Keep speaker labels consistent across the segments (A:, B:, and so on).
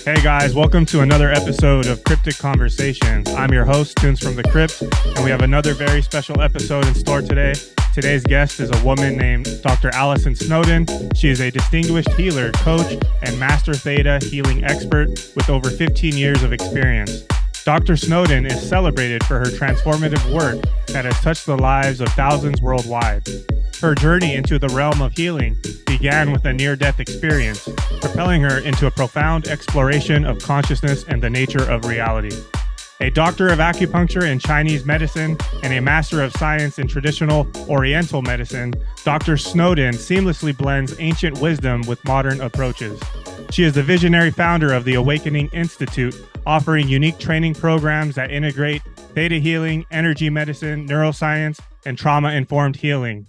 A: Hey guys, welcome to another episode of Cryptic Conversations. I'm your host, Tunes from the Crypt, and we have another very special episode in store today. Today's guest is a woman named Dr. Allison Snowden. She is a distinguished healer, coach, and Master Theta Healing Expert with over 15 years of experience. Dr. Snowden is celebrated for her transformative work that has touched the lives of thousands worldwide. Her journey into the realm of healing began with a near-death experience, propelling her into a profound exploration of consciousness and the nature of reality. A doctor of acupuncture and Chinese medicine and a master of science in traditional Oriental medicine, Dr. Snowden seamlessly blends ancient wisdom with modern approaches. She is the visionary founder of the Awakening Institute, offering unique training programs that integrate theta healing, energy medicine, neuroscience, and trauma-informed healing.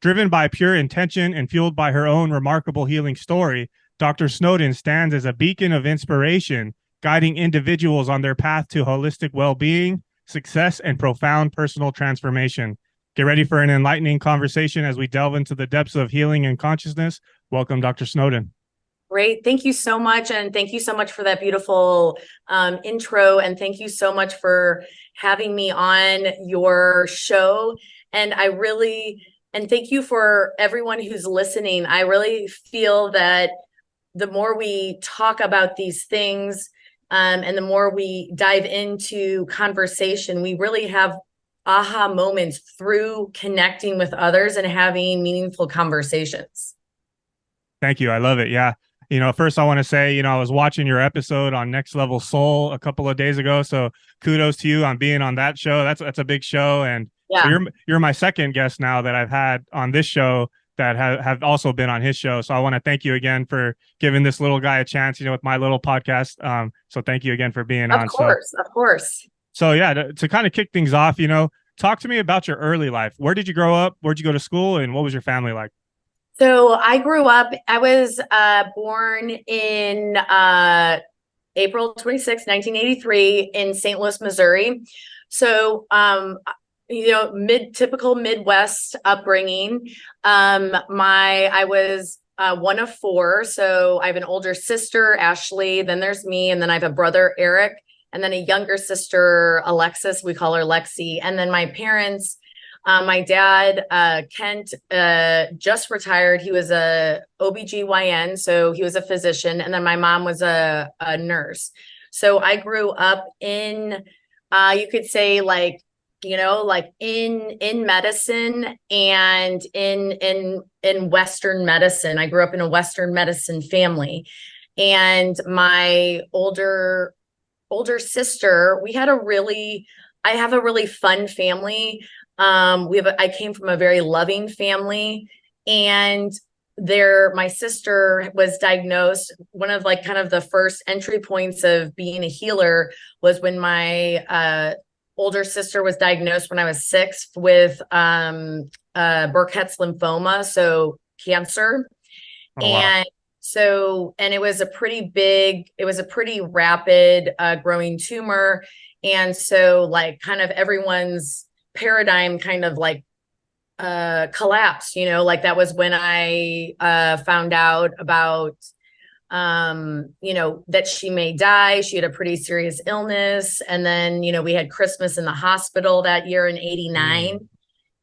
A: Driven by pure intention and fueled by her own remarkable healing story, Dr. Snowden stands as a beacon of inspiration, guiding individuals on their path to holistic well-being, success, and profound personal transformation. Get ready for an enlightening conversation as we delve into the depths of healing and consciousness. Welcome, Dr. Snowden.
B: Great. Thank you so much. And thank you so much for that beautiful intro. And thank you so much for having me on your show. And thank you for everyone who's listening. I really feel that the more we talk about these things and the more we dive into conversation, we really have aha moments through connecting with others and having meaningful conversations.
A: Thank you. I love it. Yeah. First I want to say, I was watching your episode on Next Level Soul a couple of days ago. So kudos to you on being on that show. That's a big show. And yeah. So you're my second guest now that I've had on this show that have also been on his show. So I want to thank you again for giving this little guy a chance, with my little podcast. So thank you again for being on.
B: Of course.
A: So yeah, to kind of kick things off, talk to me about your early life. Where did you grow up? Where'd you go to school? And what was your family like?
B: So I grew up, I was born in April 26, 1983 in St. Louis, Missouri. So, typical Midwest upbringing. I was one of four. So I have an older sister, Ashley, then there's me, and then I have a brother, Eric, and then a younger sister, Alexis, we call her Lexi. And then my parents, my dad, Kent, just retired. He was a OBGYN, so he was a physician. And then my mom was a nurse. So I grew up in, you could say in medicine and in Western medicine. I grew up in a Western medicine family. And my older sister, I have a really fun family. I came from a very loving family, and my sister was diagnosed. One of kind of the first entry points of being a healer was when my older sister was diagnosed when I was 6 with Burkitt's lymphoma, so cancer. Oh, and wow. And it was a pretty rapid growing tumor. And so kind of everyone's paradigm kind of collapsed, that was when I found out about that she may die. She had a pretty serious illness. And then, we had Christmas in the hospital that year in 89.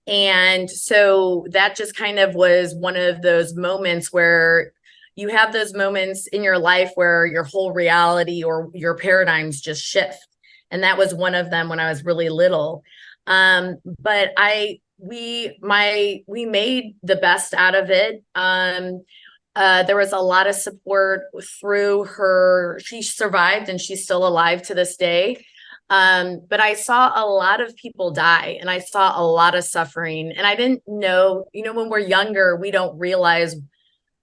B: And so that just kind of was one of those moments where you have those moments in your life where your whole reality or your paradigms just shift. And that was one of them when I was really little. But we made the best out of it. There was a lot of support through her. She survived and she's still alive to this day. But I saw a lot of people die and I saw a lot of suffering, and I didn't know, when we're younger, we don't realize,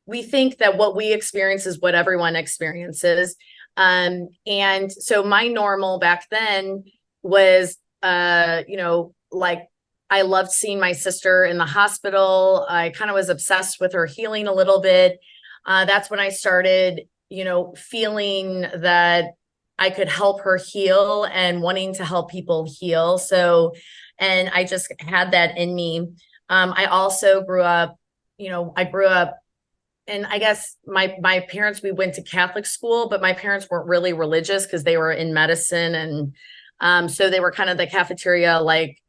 B: we think that what we experience is what everyone experiences. And so my normal back then was, I loved seeing my sister in the hospital. I kind of was obsessed with her healing a little bit. That's when I started, feeling that I could help her heal and wanting to help people heal. So, and I just had that in me. I also grew up and I guess my parents, we went to Catholic school, but my parents weren't really religious because they were in medicine. And so they were kind of the cafeteria, like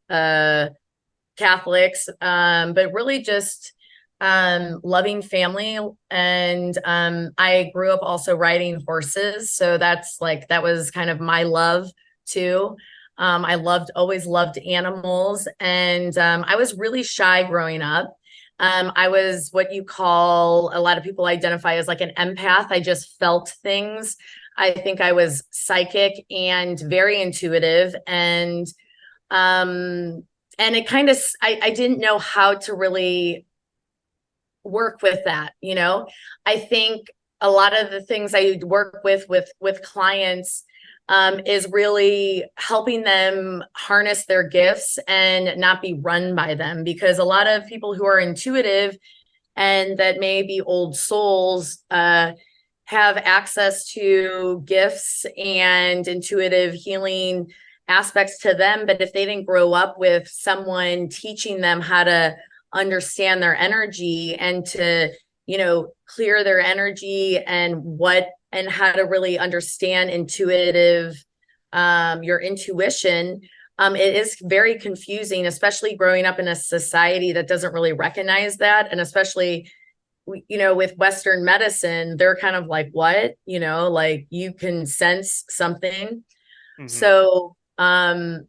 B: Catholics, but really just loving family. And I grew up also riding horses. So that was kind of my love too. I always loved animals. And I was really shy growing up. I was what you call, a lot of people identify as like an empath. I just felt things. I think I was psychic and very intuitive. And it kind of, I didn't know how to really work with that. I think a lot of the things I work with clients is really helping them harness their gifts and not be run by them, because a lot of people who are intuitive and that may be old souls have access to gifts and intuitive healing aspects to them. But if they didn't grow up with someone teaching them how to understand their energy and to, clear their energy and how to really understand your intuition, it is very confusing, especially growing up in a society that doesn't really recognize that. And especially, with Western medicine, they're kind of like, what, like you can sense something. Mm-hmm. So, and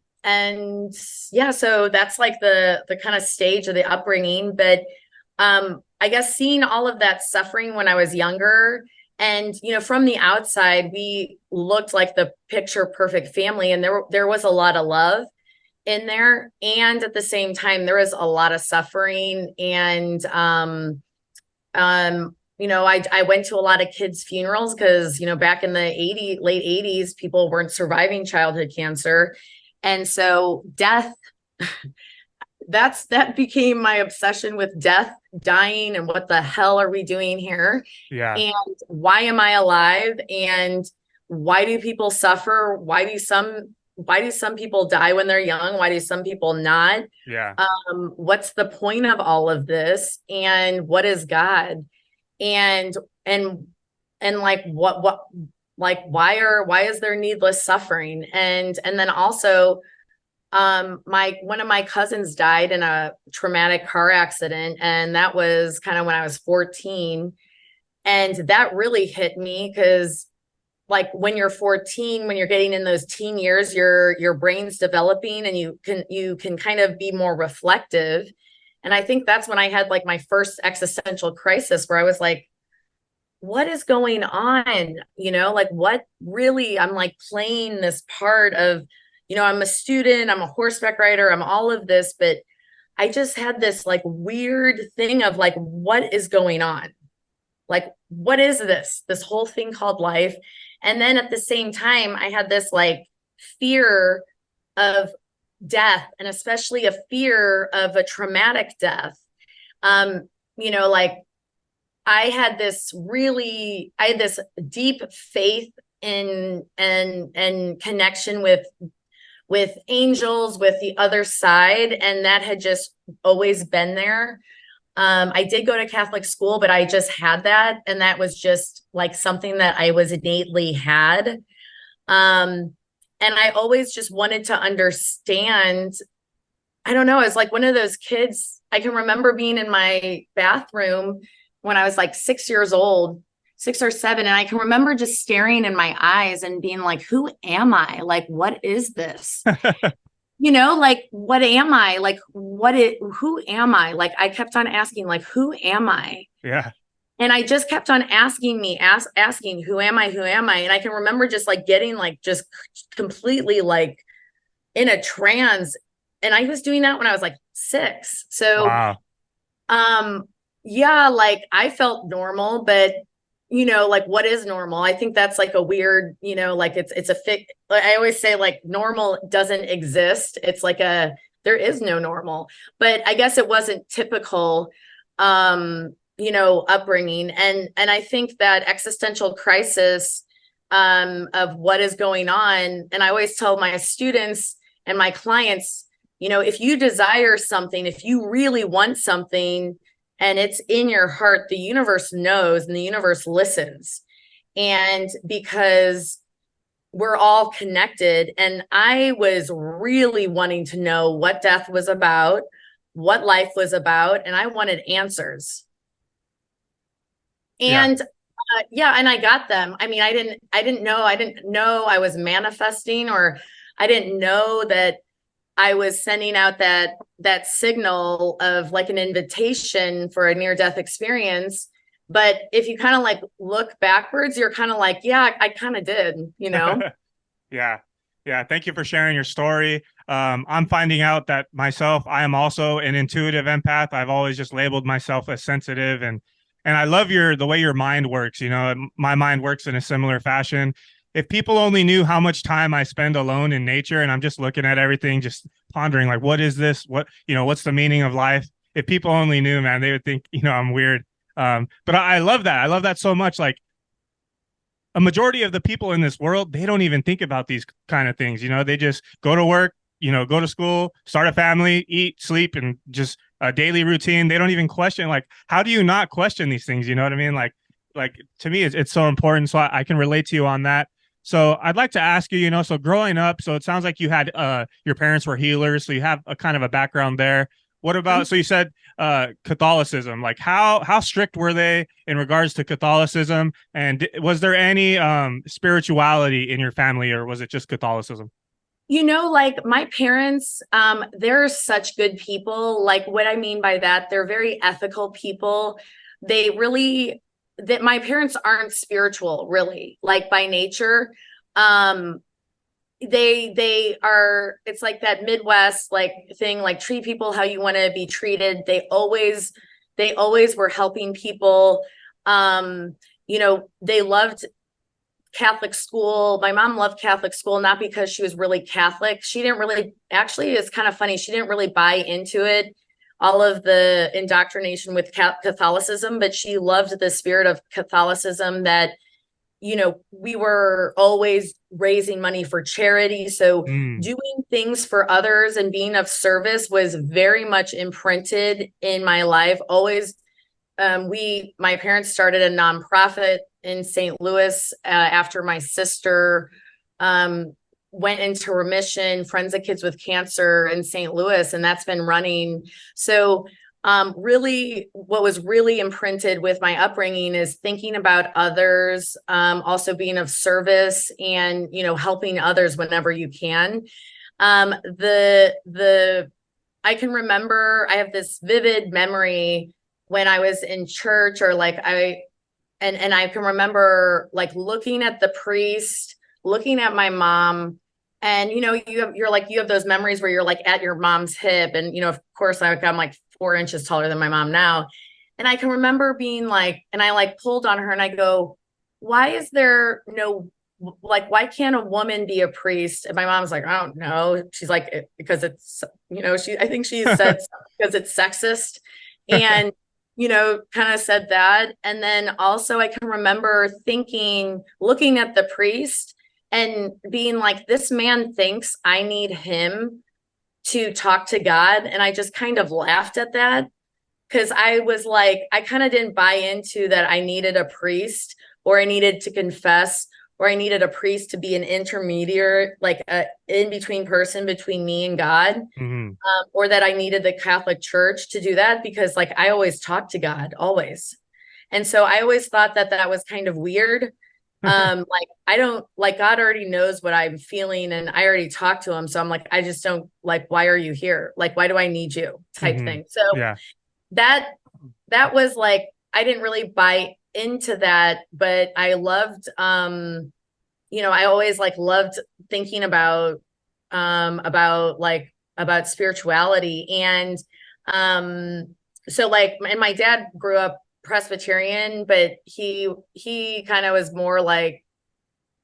B: yeah, so that's like the kind of stage of the upbringing. But, I guess seeing all of that suffering when I was younger, and, from the outside, we looked like the picture perfect family. And there was a lot of love in there. And at the same time, there was a lot of suffering. And, I went to a lot of kids' funerals because, back in the late 80s, people weren't surviving childhood cancer. And so death, that became my obsession with death, dying, and what the hell are we doing here?
A: Yeah.
B: And why am I alive? And why do people suffer? Why do some people die when they're young? Why do some people not?
A: Yeah.
B: What's the point of all of this? And what is God? And like why is there needless suffering? And then also, one of my cousins died in a traumatic car accident, and that was kind of when I was 14. And that really hit me because, like, when you're 14, when you're getting in those teen years, your brain's developing, and you can kind of be more reflective. And I think that's when I had like my first existential crisis, where I was like, what is going on? Like, what really, I'm like playing this part of, I'm a student, I'm a horseback rider, I'm all of this, but I just had this like weird thing of like, what is going on? Like, what is this whole thing called life? And then at the same time, I had this like fear of death, and especially a fear of a traumatic death. Like I had this deep faith in and connection with angels, with the other side. And that had just always been there. I did go to Catholic school, but I just had that. And that was just like something that I was innately had. And I always just wanted to understand. I don't know. I was like one of those kids. I can remember being in my bathroom when I was like 6 years old, 6 or 7. And I can remember just staring in my eyes and being like, who am I? Like, what is this? Like, what am I? Like, who am I? Like, I kept on asking, like, who am I?
A: Yeah.
B: And I just kept on asking, who am I? Who am I? And I can remember just like getting like, just completely like in a trance. And I was doing that when I was like 6. So,
A: wow.
B: Yeah, like I felt normal, but like what is normal? I think that's like a weird, like it's a I always say like normal doesn't exist. It's like there is no normal, but I guess it wasn't typical, upbringing. And I think that existential crisis, of what is going on. And I always tell my students and my clients, if you desire something, if you really want something, and it's in your heart, the universe knows and the universe listens. And because we're all connected, and I was really wanting to know what death was about, what life was about, and I wanted answers. And yeah, and I got them. I mean, I didn't know I was manifesting, or I didn't know that I was sending out that signal of like an invitation for a near-death experience. But if you kind of like look backwards, you're kind of like, yeah, I kind of did, you know?
A: Yeah. Yeah. Thank you for sharing your story. I'm finding out that myself, I am also an intuitive empath. I've always just labeled myself as sensitive, and I love the way your mind works. You know, my mind works in a similar fashion. If people only knew how much time I spend alone in nature and I'm just looking at everything, just pondering like, what is this? What's the meaning of life? If people only knew, man, they would think, I'm weird. But I love that. I love that so much. Like, a majority of the people in this world, they don't even think about these kind of things. They just go to work, go to school, start a family, eat, sleep, and just a daily routine. They don't even question, like, how do you not question these things? You know what I mean? Like to me, it's so important. So I can relate to you on that. So I'd like to ask you, so growing up, so it sounds like you had, your parents were healers. So you have a kind of a background there. What about, so you said Catholicism, like how strict were they in regards to Catholicism? And was there any spirituality in your family, or was it just Catholicism?
B: Like my parents, they're such good people. Like what I mean by that, they're very ethical people. They really, that my parents aren't spiritual, really, like by nature. Um, they are, it's like that Midwest like thing, like treat people how you want to be treated. They always were helping people. They loved Catholic school. My mom loved Catholic school, not because she was really Catholic. She didn't really, actually, it's kind of funny. She didn't really buy into it, all of the indoctrination with Catholicism, but she loved the spirit of Catholicism that, we were always raising money for charity. So doing things for others and being of service was very much imprinted in my life. Always, my parents started a nonprofit in St. Louis after my sister went into remission, Friends of Kids with Cancer in St. Louis, and that's been running. So really, what was really imprinted with my upbringing is thinking about others, also being of service, and helping others whenever you can. I can remember, I have this vivid memory when I was in church, or like I can remember like looking at the priest, looking at my mom, and you have those memories where you're like at your mom's hip, and of course I'm like 4 inches taller than my mom now. And I can remember being like, and I like pulled on her and I go, why is there no, like, why can't a woman be a priest? And my mom's like, I don't know. She's like, because it's, I think she said because it's sexist. And, kind of said that. And then also I can remember thinking, looking at the priest and being like, this man thinks I need him to talk to God. And I just kind of laughed at that, because I was like, I kind of didn't buy into that I needed a priest, or I needed to confess, or I needed a priest to be an intermediary, like a in-between person between me and God, or that I needed the Catholic Church to do that, because like I always talked to God, always. And so I always thought that was kind of weird. Like I don't, like, God already knows what I'm feeling, and I already talked to him. So I'm like, I just don't, like, why are you here? Like, why do I need you type thing? So
A: yeah.
B: that was like, I didn't really buy into that, but I loved, I always like loved thinking about spirituality. And, so like, and my dad grew up Presbyterian, but he kind of was more like,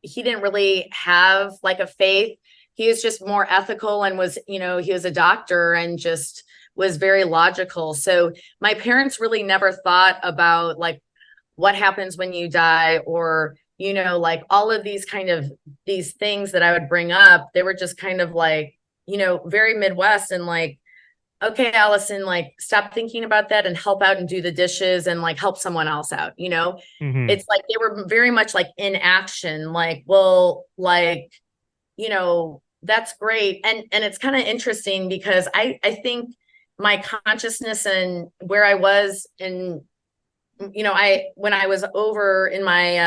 B: he didn't really have like a faith. He was just more ethical, and was, he was a doctor and just was very logical. So my parents really never thought about like what happens when you die, or, like all of these kind of these things that I would bring up. They were just kind of like, very Midwest, and like, okay, Allison, like stop thinking about that and help out and do the dishes and like help someone else out, you know?
A: Mm-hmm.
B: It's like they were very much like in action, like, well, like, you know, that's great. And it's kind of interesting because I think my consciousness and where I was in, you know, when I was over in my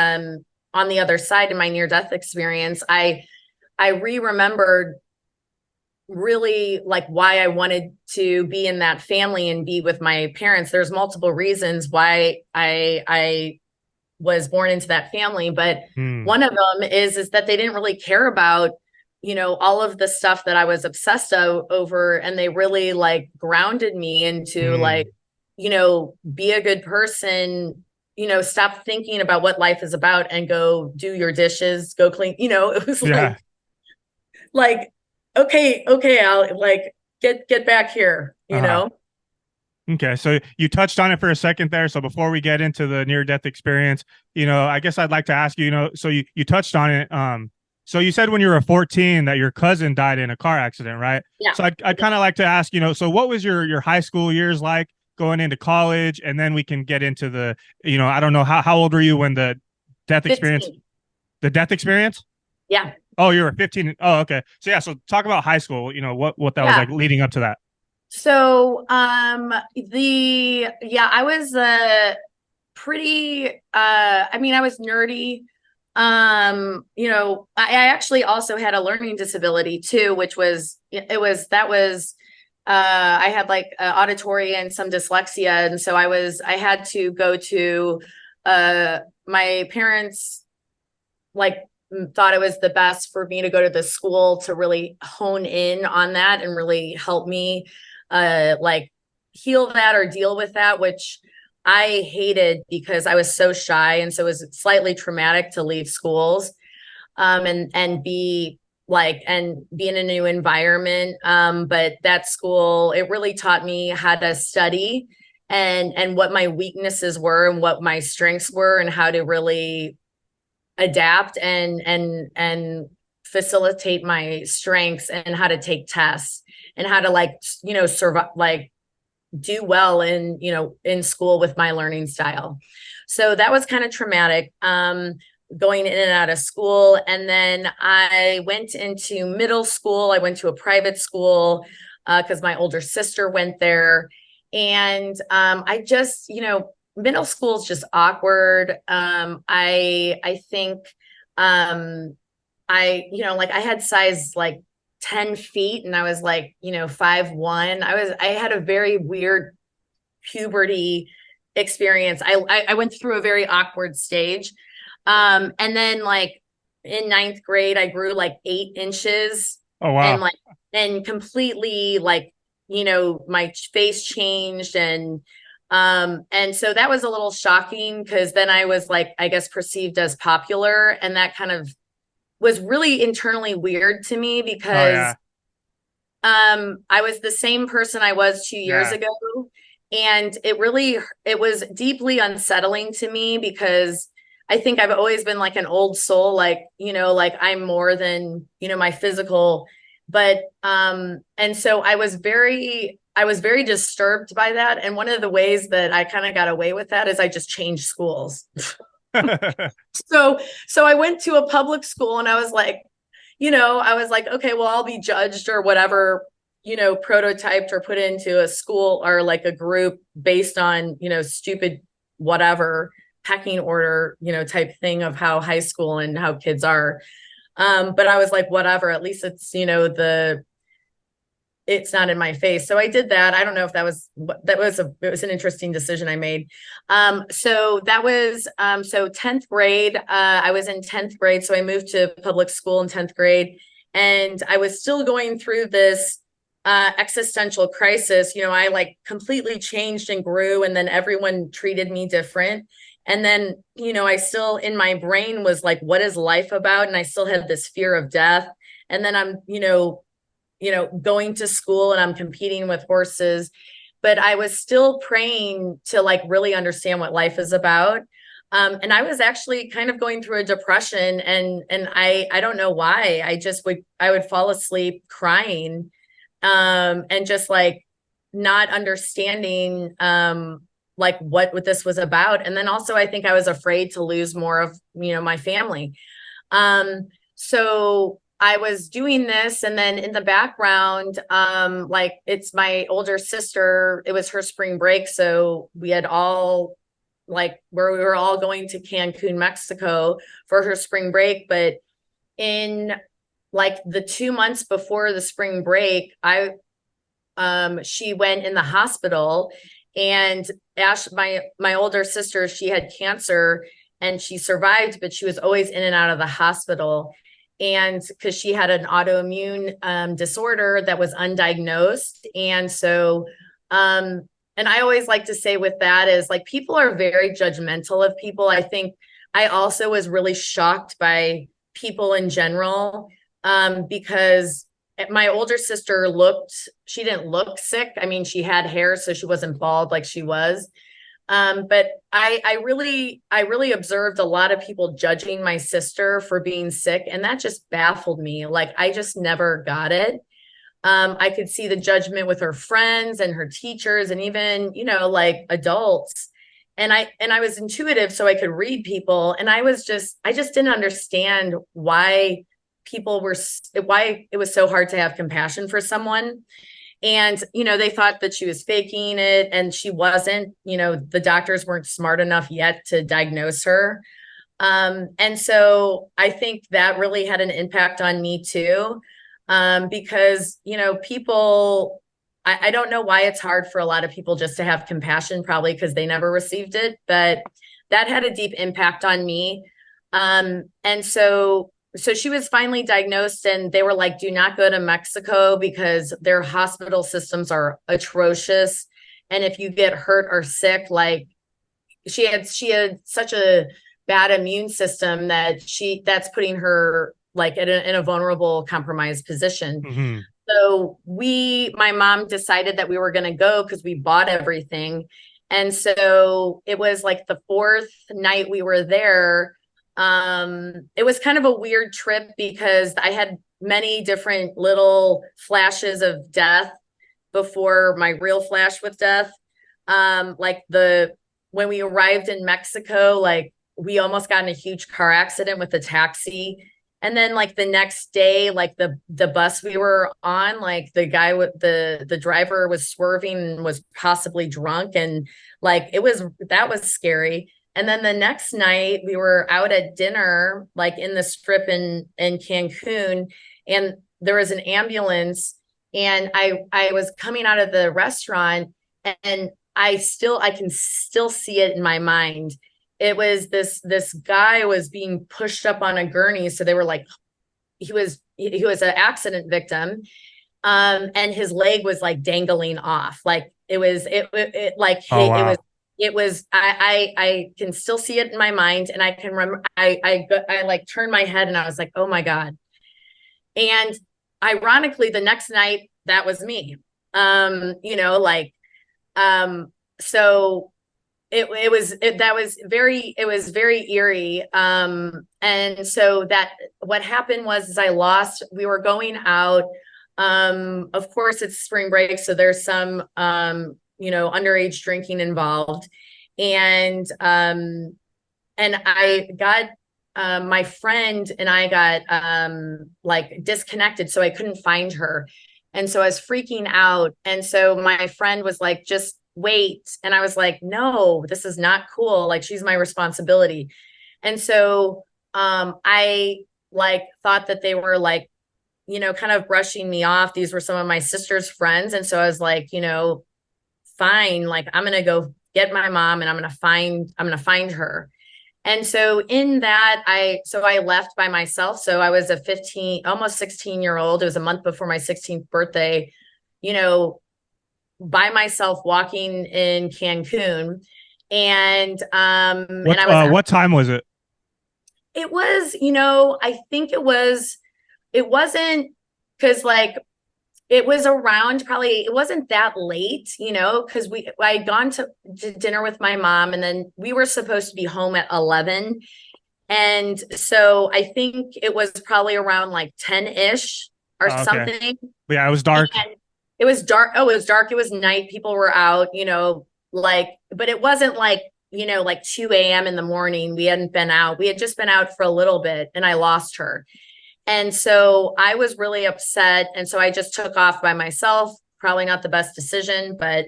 B: on the other side in my near death experience, I remembered really like why I wanted to be in that family and be with my parents. There's multiple reasons why I was born into that family, but
A: Mm.
B: one of them is that they didn't really care about, you know, all of the stuff that I was obsessed over, and they really like grounded me into like,
A: Mm.
B: you know, be a good person, you know, stop thinking about what life is about and go do your dishes, go clean, you know. It was
A: Yeah.
B: like okay, I'll like get back here, you
A: Uh-huh.
B: know.
A: Okay, so you touched on it for a second there. So before we get into the near death experience, I guess I'd like to ask you, so you touched on it. So you said when you were 14 that your cousin died in a car accident, right?
B: Yeah.
A: So I'd kind of like to ask, so what was your high school years like going into college? And then we can get into I don't know, how old were you when death experience,
B: 15.
A: the death experience?
B: Yeah.
A: Oh, you were 15. Oh, okay. So yeah, so talk about high school, what that was
B: Yeah.
A: like leading up to that.
B: So, I was pretty I mean, I was nerdy. You know, I actually also had a learning disability too, which was it was that was I had like auditory and some dyslexia, and so I had to go to my parents like thought it was the best for me to go to the school to really hone in on that and really help me like heal that or deal with that, which I hated because I was so shy, and so it was slightly traumatic to leave schools and be in a new environment. But that school, it really taught me how to study and what my weaknesses were and what my strengths were and how to really adapt and facilitate my strengths and how to take tests and how to like, you know, survive, like do well in, you know, in school with my learning style. So that was kind of traumatic. Going in and out of school. And then I went into middle school. I went to a private school because my older sister went there. And I just, you know, middle school is just awkward. I think you know, like I had size like 10 feet and I was like, you know, 5'1". I had a very weird puberty experience. I went through a very awkward stage. And then like in ninth grade, I grew like 8 inches
A: Oh,
B: and
A: wow.
B: like, and completely like, you know, my face changed and so that was a little shocking because then I was like, I guess perceived as popular. And that kind of was really internally weird to me
A: Oh,
B: because
A: yeah.
B: I was the same person I was 2 years
A: Yeah.
B: ago. And it was deeply unsettling to me because I think I've always been like an old soul, like, you know, like I'm more than, you know, my physical, but, and so I was very disturbed by that. And one of the ways that I kind of got away with that is I just changed schools. So I went to a public school and I was like, you know, I was like, okay, well, I'll be judged or whatever, you know, prototyped or put into a school or like a group based on, you know, stupid whatever pecking order, you know, type thing of how high school and how kids are. But I was like, whatever, at least it's, you know, it's not in my face. So I did that. I don't know if it was an interesting decision I made. So that was, so 10th grade, I was in 10th grade. So I moved to public school in 10th grade and I was still going through this, existential crisis. You know, I like completely changed and grew and then everyone treated me different. And then, you know, I still in my brain was like, what is life about? And I still had this fear of death. And then I'm, you know, going to school and I'm competing with horses, but I was still praying to like really understand what life is about. And I was actually kind of going through a depression and I don't know why. I would fall asleep crying and just like not understanding, like what this was about. And then also I think I was afraid to lose more of, my family. So I was doing this, and then in the background, like it's my older sister, it was her spring break. So we had all like where we were all going to Cancun, Mexico for her spring break. But in like the 2 months before the spring break, she went in the hospital, and Ash, my older sister, she had cancer and she survived, but she was always in and out of the hospital. And because she had an autoimmune disorder that was undiagnosed. And so, and I always like to say with that is like, people are very judgmental of people. I think I also was really shocked by people in general, because my older sister she didn't look sick. I mean, she had hair, so she wasn't bald like she was. But I really observed a lot of people judging my sister for being sick. And that just baffled me. Like, I just never got it. I could see the judgment with her friends and her teachers and even, like adults. And I was intuitive, so I could read people. And I just didn't understand why it was so hard to have compassion for someone. And, they thought that she was faking it, and she wasn't. The doctors weren't smart enough yet to diagnose her. And so I think that really had an impact on me too. Because, people, I don't know why it's hard for a lot of people just to have compassion, probably because they never received it, but that had a deep impact on me. And so she was finally diagnosed, and they were like, do not go to Mexico because their hospital systems are atrocious. And if you get hurt or sick, like she had such a bad immune system that's putting her like in a vulnerable, compromised position.
A: Mm-hmm.
B: So my mom decided that we were going to go because we bought everything. And so it was like the fourth night we were there. It was kind of a weird trip because I had many different little flashes of death before my real flash with death. Like when we arrived in Mexico, like we almost got in a huge car accident with a taxi. And then like the next day, like the bus we were on, like the guy with the driver was swerving and was possibly drunk. And like, that was scary. And then the next night we were out at dinner, like in the strip in Cancun, and there was an ambulance, and I was coming out of the restaurant, and I can still see it in my mind. It was this guy was being pushed up on a gurney. So they were like, he was an accident victim. And his leg was like dangling off. Like it was I can still see it in my mind. And I can remember, I like turned my head and I was like, oh my God. And ironically, the next night that was me. So it was very eerie. And so what happened was we were going out. Of course it's spring break, so there's some, underage drinking involved. And I got, my friend and I got, like disconnected. So I couldn't find her. And so I was freaking out. And so my friend was like, just wait. And I was like, no, this is not cool. Like, she's my responsibility. And so, I like thought that they were like, kind of brushing me off. These were some of my sister's friends. And so I was like, fine, like I'm going to go get my mom and I'm going to find her. And so in that, I left by myself. So I was almost 16-year-old. It was a month before my 16th birthday, by myself walking in Cancun. And,
A: what time was it?
B: It was, I think it wasn't, because like, it was around probably, it wasn't that late, because I had gone to dinner with my mom, and then we were supposed to be home at 11. And so I think it was probably around like 10-ish or something.
A: Yeah, it was dark.
B: It was dark. Oh, it was dark. It was night. People were out, like, but it wasn't like, like 2 a.m. in the morning. We hadn't been out. We had just been out for a little bit and I lost her. And so I was really upset. And so I just took off by myself. Probably not the best decision, but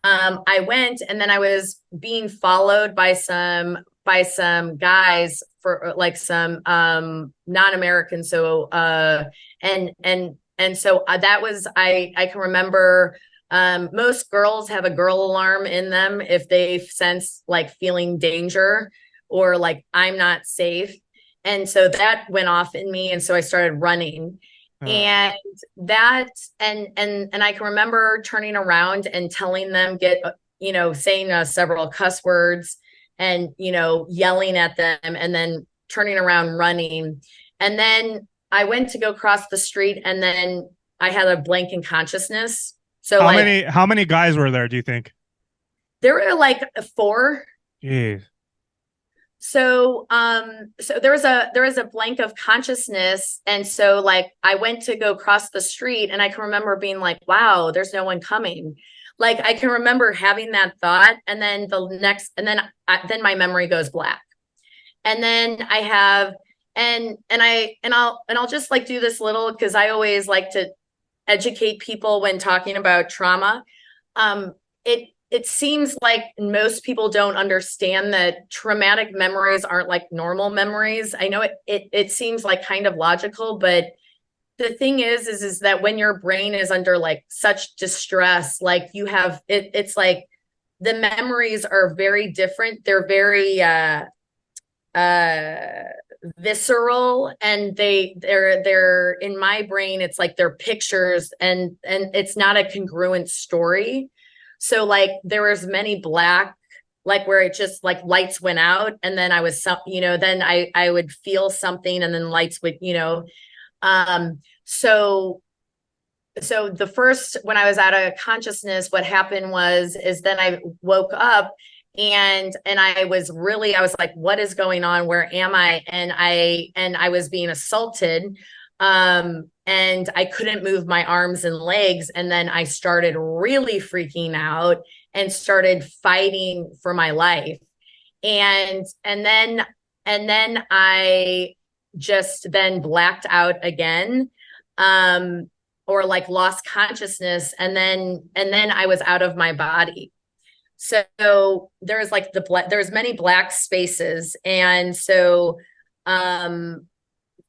B: I went, and then I was being followed by some guys, for like some non-American. So so that was, I can remember, most girls have a girl alarm in them if they sense like feeling danger or like I'm not safe. And so that went off in me. And so I started running. And that, and I can remember turning around and telling them, saying several cuss words and, yelling at them, and then turning around running. And then I went to go cross the street, and then I had a blank in consciousness. So
A: how many guys were there, do you think?
B: There were like 4.
A: Jeez.
B: So there was a blank of consciousness. And so like I went to go cross the street, and I can remember being like, wow, there's no one coming. Like I can remember having that thought, and then then my memory goes black. And then I have, I'll just like do this little, because I always like to educate people when talking about trauma. It seems like most people don't understand that traumatic memories aren't like normal memories. I know it seems like kind of logical, but the thing is that when your brain is under like such distress, like you have it's like the memories are very different. They're very visceral, and they're in my brain, it's like they're pictures, and it's not a congruent story. So like there was many black, like where it just like lights went out, and then I was then I would feel something, and then lights would, so the first, when I was out of consciousness, what happened is then I woke up, and I was like, what is going on? Where am I? And I was being assaulted. And I couldn't move my arms and legs. And then I started really freaking out and started fighting for my life. And then I just then blacked out again, or like lost consciousness. And then I was out of my body. So there's like there's many black spaces. And so,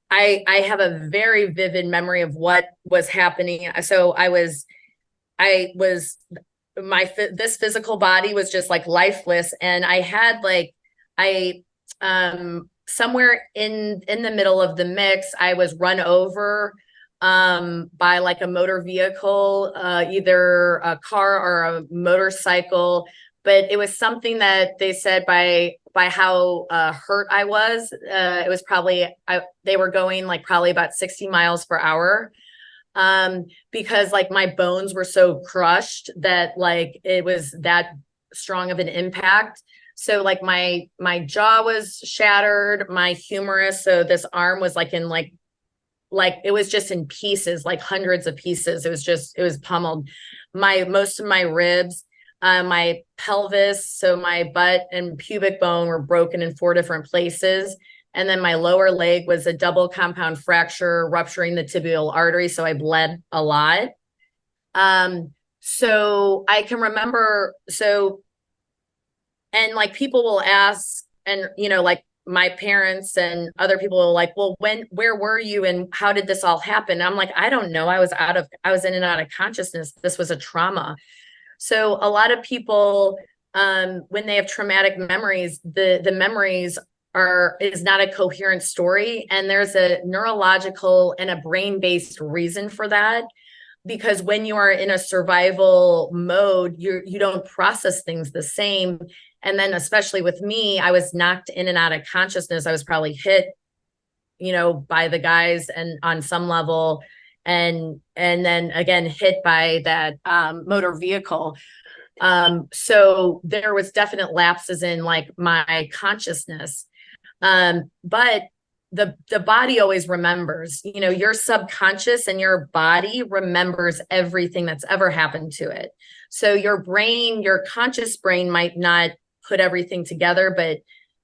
B: I have a very vivid memory of what was happening. So this physical body was just like lifeless. And I had somewhere in the middle of the mix, I was run over, by like a motor vehicle, either a car or a motorcycle. But it was something that they said by how hurt I was. It was probably, they were going like probably about 60 miles per hour, because like my bones were so crushed that like it was that strong of an impact. So like my jaw was shattered, my humerus. So this arm was like in like it was just in pieces, like hundreds of pieces. It was pummeled. Most of my ribs, my pelvis, so my butt and pubic bone were broken in 4 different places. And then my lower leg was a double compound fracture, rupturing the tibial artery. So I bled a lot. So I can remember, and like people will ask, and, like my parents and other people are like, well, where were you and how did this all happen? And I'm like, I don't know. I was in and out of consciousness. This was a trauma. So a lot of people, when they have traumatic memories, the memories is not a coherent story. And there's a neurological and a brain-based reason for that. Because when you are in a survival mode, you don't process things the same. And then especially with me, I was knocked in and out of consciousness. I was probably hit, by the guys and on some level, and then again hit by that motor vehicle. So there was definite lapses in like my consciousness. But the body always remembers, your subconscious and your body remembers everything that's ever happened to it. So your brain, your conscious brain might not put everything together, but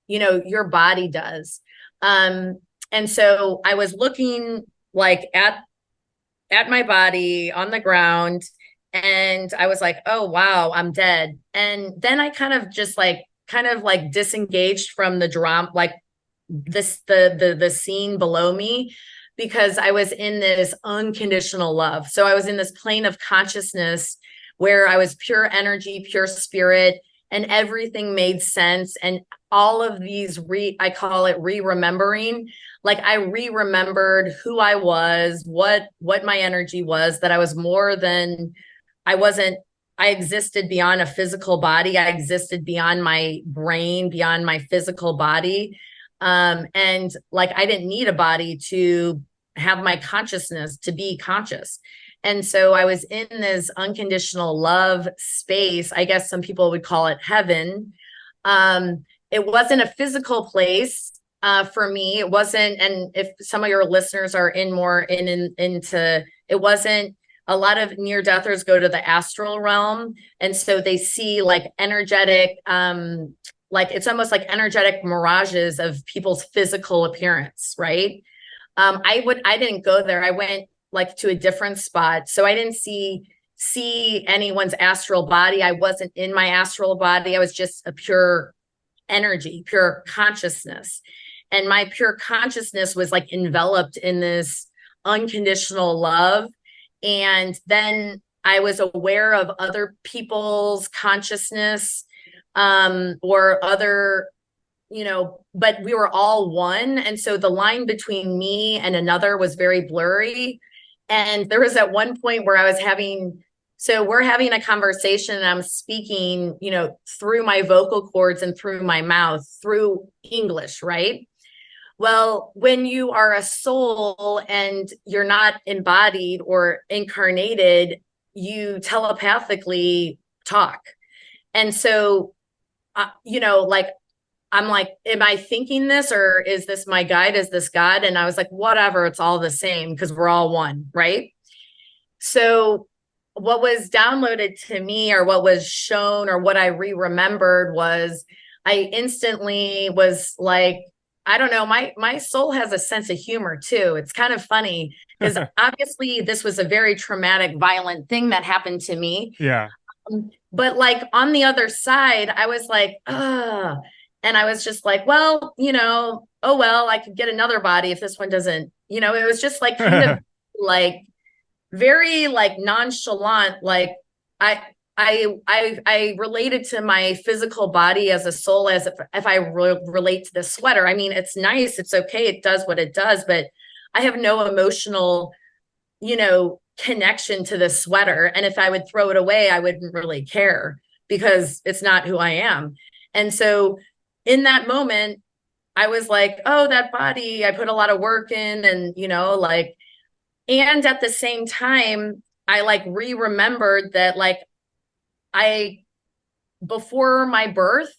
B: your body does. And so I was looking like at my body on the ground, and I was like, oh wow, I'm dead. And then I kind of disengaged from the drama, like the scene below me, because I was in this unconditional love. So I was in this plane of consciousness where I was pure energy, pure spirit, and everything made sense. And all of these I call it re-remembering. Like I re-remembered who I was, what my energy was, that I was more than, I existed beyond a physical body. I existed beyond my brain, beyond my physical body. And like, I didn't need a body to have my consciousness, to be conscious. And so I was in this unconditional love space. I guess some people would call it heaven. It wasn't a physical place for me. It wasn't, and if some of your listeners are into, it wasn't, a lot of near deathers go to the astral realm. And so they see like energetic, like it's almost like energetic mirages of people's physical appearance, right? I didn't go there. I went like to a different spot. So I didn't see anyone's astral body. I wasn't in my astral body. I was just a pure energy, pure consciousness. And my pure consciousness was like enveloped in this unconditional love. And then I was aware of other people's consciousness, or other, but we were all one. And so the line between me and another was very blurry. And there was at one point where we're having a conversation and I'm speaking, through my vocal cords and through my mouth, through English, right? Well, when you are a soul and you're not embodied or incarnated, you telepathically talk. And so, like, I'm like, am I thinking this, or is this my guide? Is this God? And I was like, whatever, it's all the same because we're all one, right? So what was downloaded to me, or what was shown, or what I remembered was, I instantly was like, I don't know, my soul has a sense of humor too. It's kind of funny because obviously this was a very traumatic, violent thing that happened to me.
A: Yeah.
B: But like on the other side, I was like, and I was just like, well, oh, well, I could get another body if this one doesn't, it was just like kind of like very like nonchalant. Like I related to my physical body as a soul, as if I relate to the sweater. I mean, it's nice. It's okay. It does what it does, but I have no emotional, connection to the sweater. And if I would throw it away, I wouldn't really care because it's not who I am. And so in that moment, I was like, oh, that body, I put a lot of work in, and, and at the same time, I like remembered that like before my birth,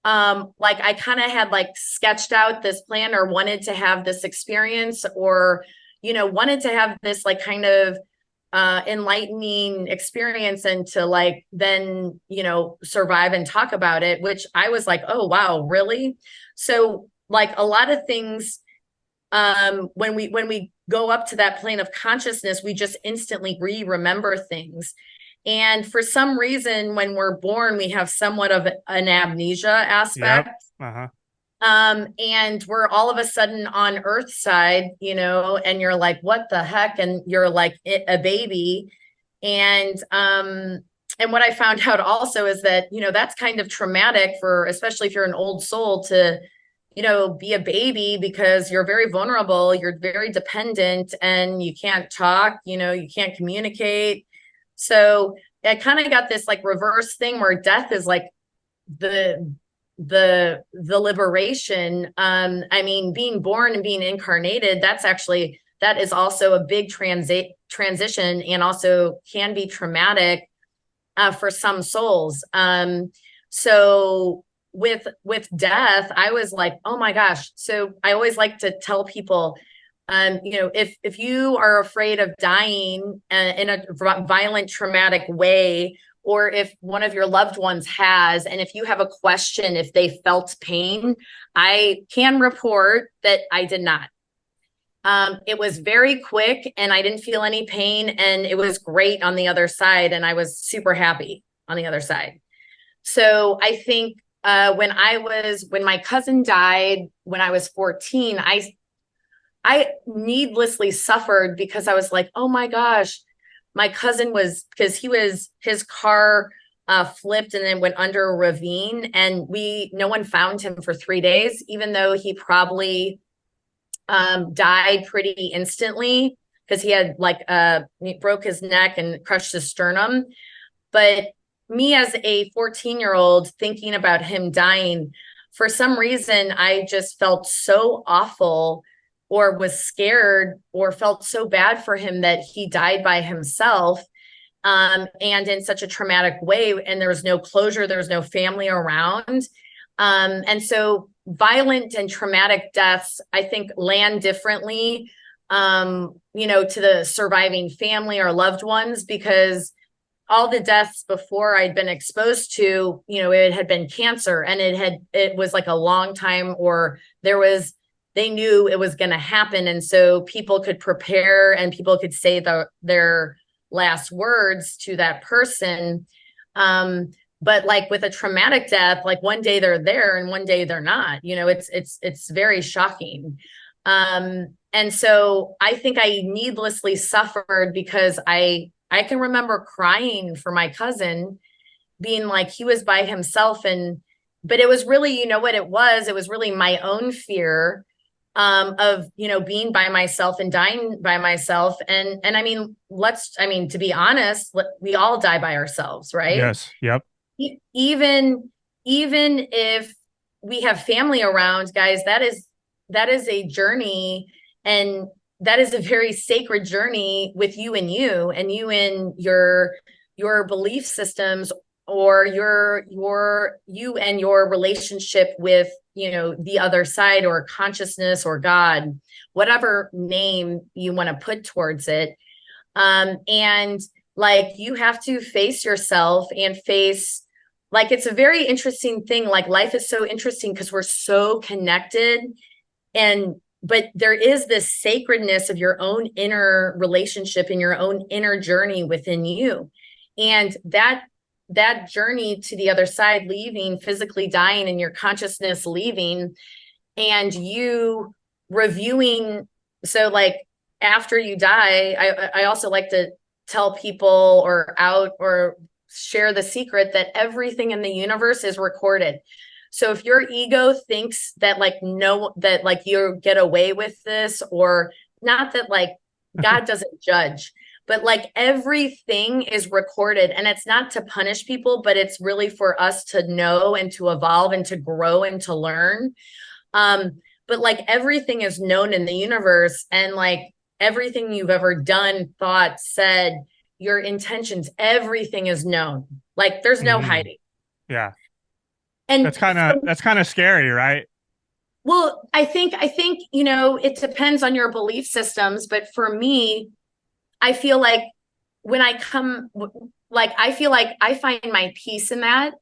B: like I kind of had like sketched out this plan, or wanted to have this experience, or, wanted to have this like kind of enlightening experience, and to like then survive and talk about it, which I was like, oh wow, really? So like a lot of things, when we go up to that plane of consciousness, we just instantly remember things. And for some reason, when we're born, we have somewhat of an amnesia aspect.
A: Yep. Uh-huh.
B: And we're all of a sudden on Earth side, and you're like, what the heck? And you're like a baby. And what I found out also is that, that's kind of traumatic for, especially if you're an old soul, to, be a baby, because you're very vulnerable, you're very dependent, and you can't talk, you can't communicate. So I kind of got this like reverse thing where death is like the liberation. I mean, being born and being incarnated, that is also a big transition, and also can be traumatic for some souls. So with death, I was like, oh my gosh. So I always like to tell people, if you are afraid of dying in a violent, traumatic way, or if one of your loved ones has, and if you have a question, if they felt pain, I can report that I did not. It was very quick and I didn't feel any pain, and it was great on the other side. And I was super happy on the other side. So I think when my cousin died when I was 14, I needlessly suffered because I was like, oh my gosh, my cousin because his car flipped and then went under a ravine, and no one found him for 3 days, even though he probably died pretty instantly because he broke his neck and crushed his sternum. But me as a 14-year-old thinking about him dying, for some reason, I just felt so awful or was scared or felt so bad for him that he died by himself, and in such a traumatic way. And there was no closure. There was no family around. And so violent and traumatic deaths, I think, land differently, to the surviving family or loved ones, because all the deaths before I'd been exposed to, it had been cancer, and it was like a long time, or they knew it was going to happen. And so people could prepare and people could say their last words to that person. But like with a traumatic death, like one day they're there and one day they're not, it's very shocking. And so I think I needlessly suffered because I can remember crying for my cousin, being like, he was by himself. But it was really, what it was? It was really my own fear of, being by myself and dying by myself. And to be honest, we all die by ourselves, right?
A: Yes. Yep.
B: Even if we have family around, guys, that is a journey, and that is a very sacred journey with you and you and your belief systems, or you and your relationship with, the other side, or consciousness, or God, whatever name you want to put towards it. And like, you have to face yourself and face, like, it's a very interesting thing. Like, life is so interesting because we're so connected, but there is this sacredness of your own inner relationship and your own inner journey within you. And that journey to the other side, leaving, physically dying, and your consciousness leaving, and you reviewing. So like, after you die, I also like to tell people or share the secret that everything in the universe is recorded. So if your ego thinks that that you get away with this, or not, that like God doesn't judge, but like everything is recorded, and it's not to punish people, but it's really for us to know and to evolve and to grow and to learn. But like, everything is known in the universe, and like everything you've ever done, thought, said, your intentions, everything is known. Like, there's no hiding.
A: Yeah.
B: And
A: that's kind of scary, right?
B: Well, I think, it depends on your belief systems. But for me, I feel like when I feel like I find my peace in that.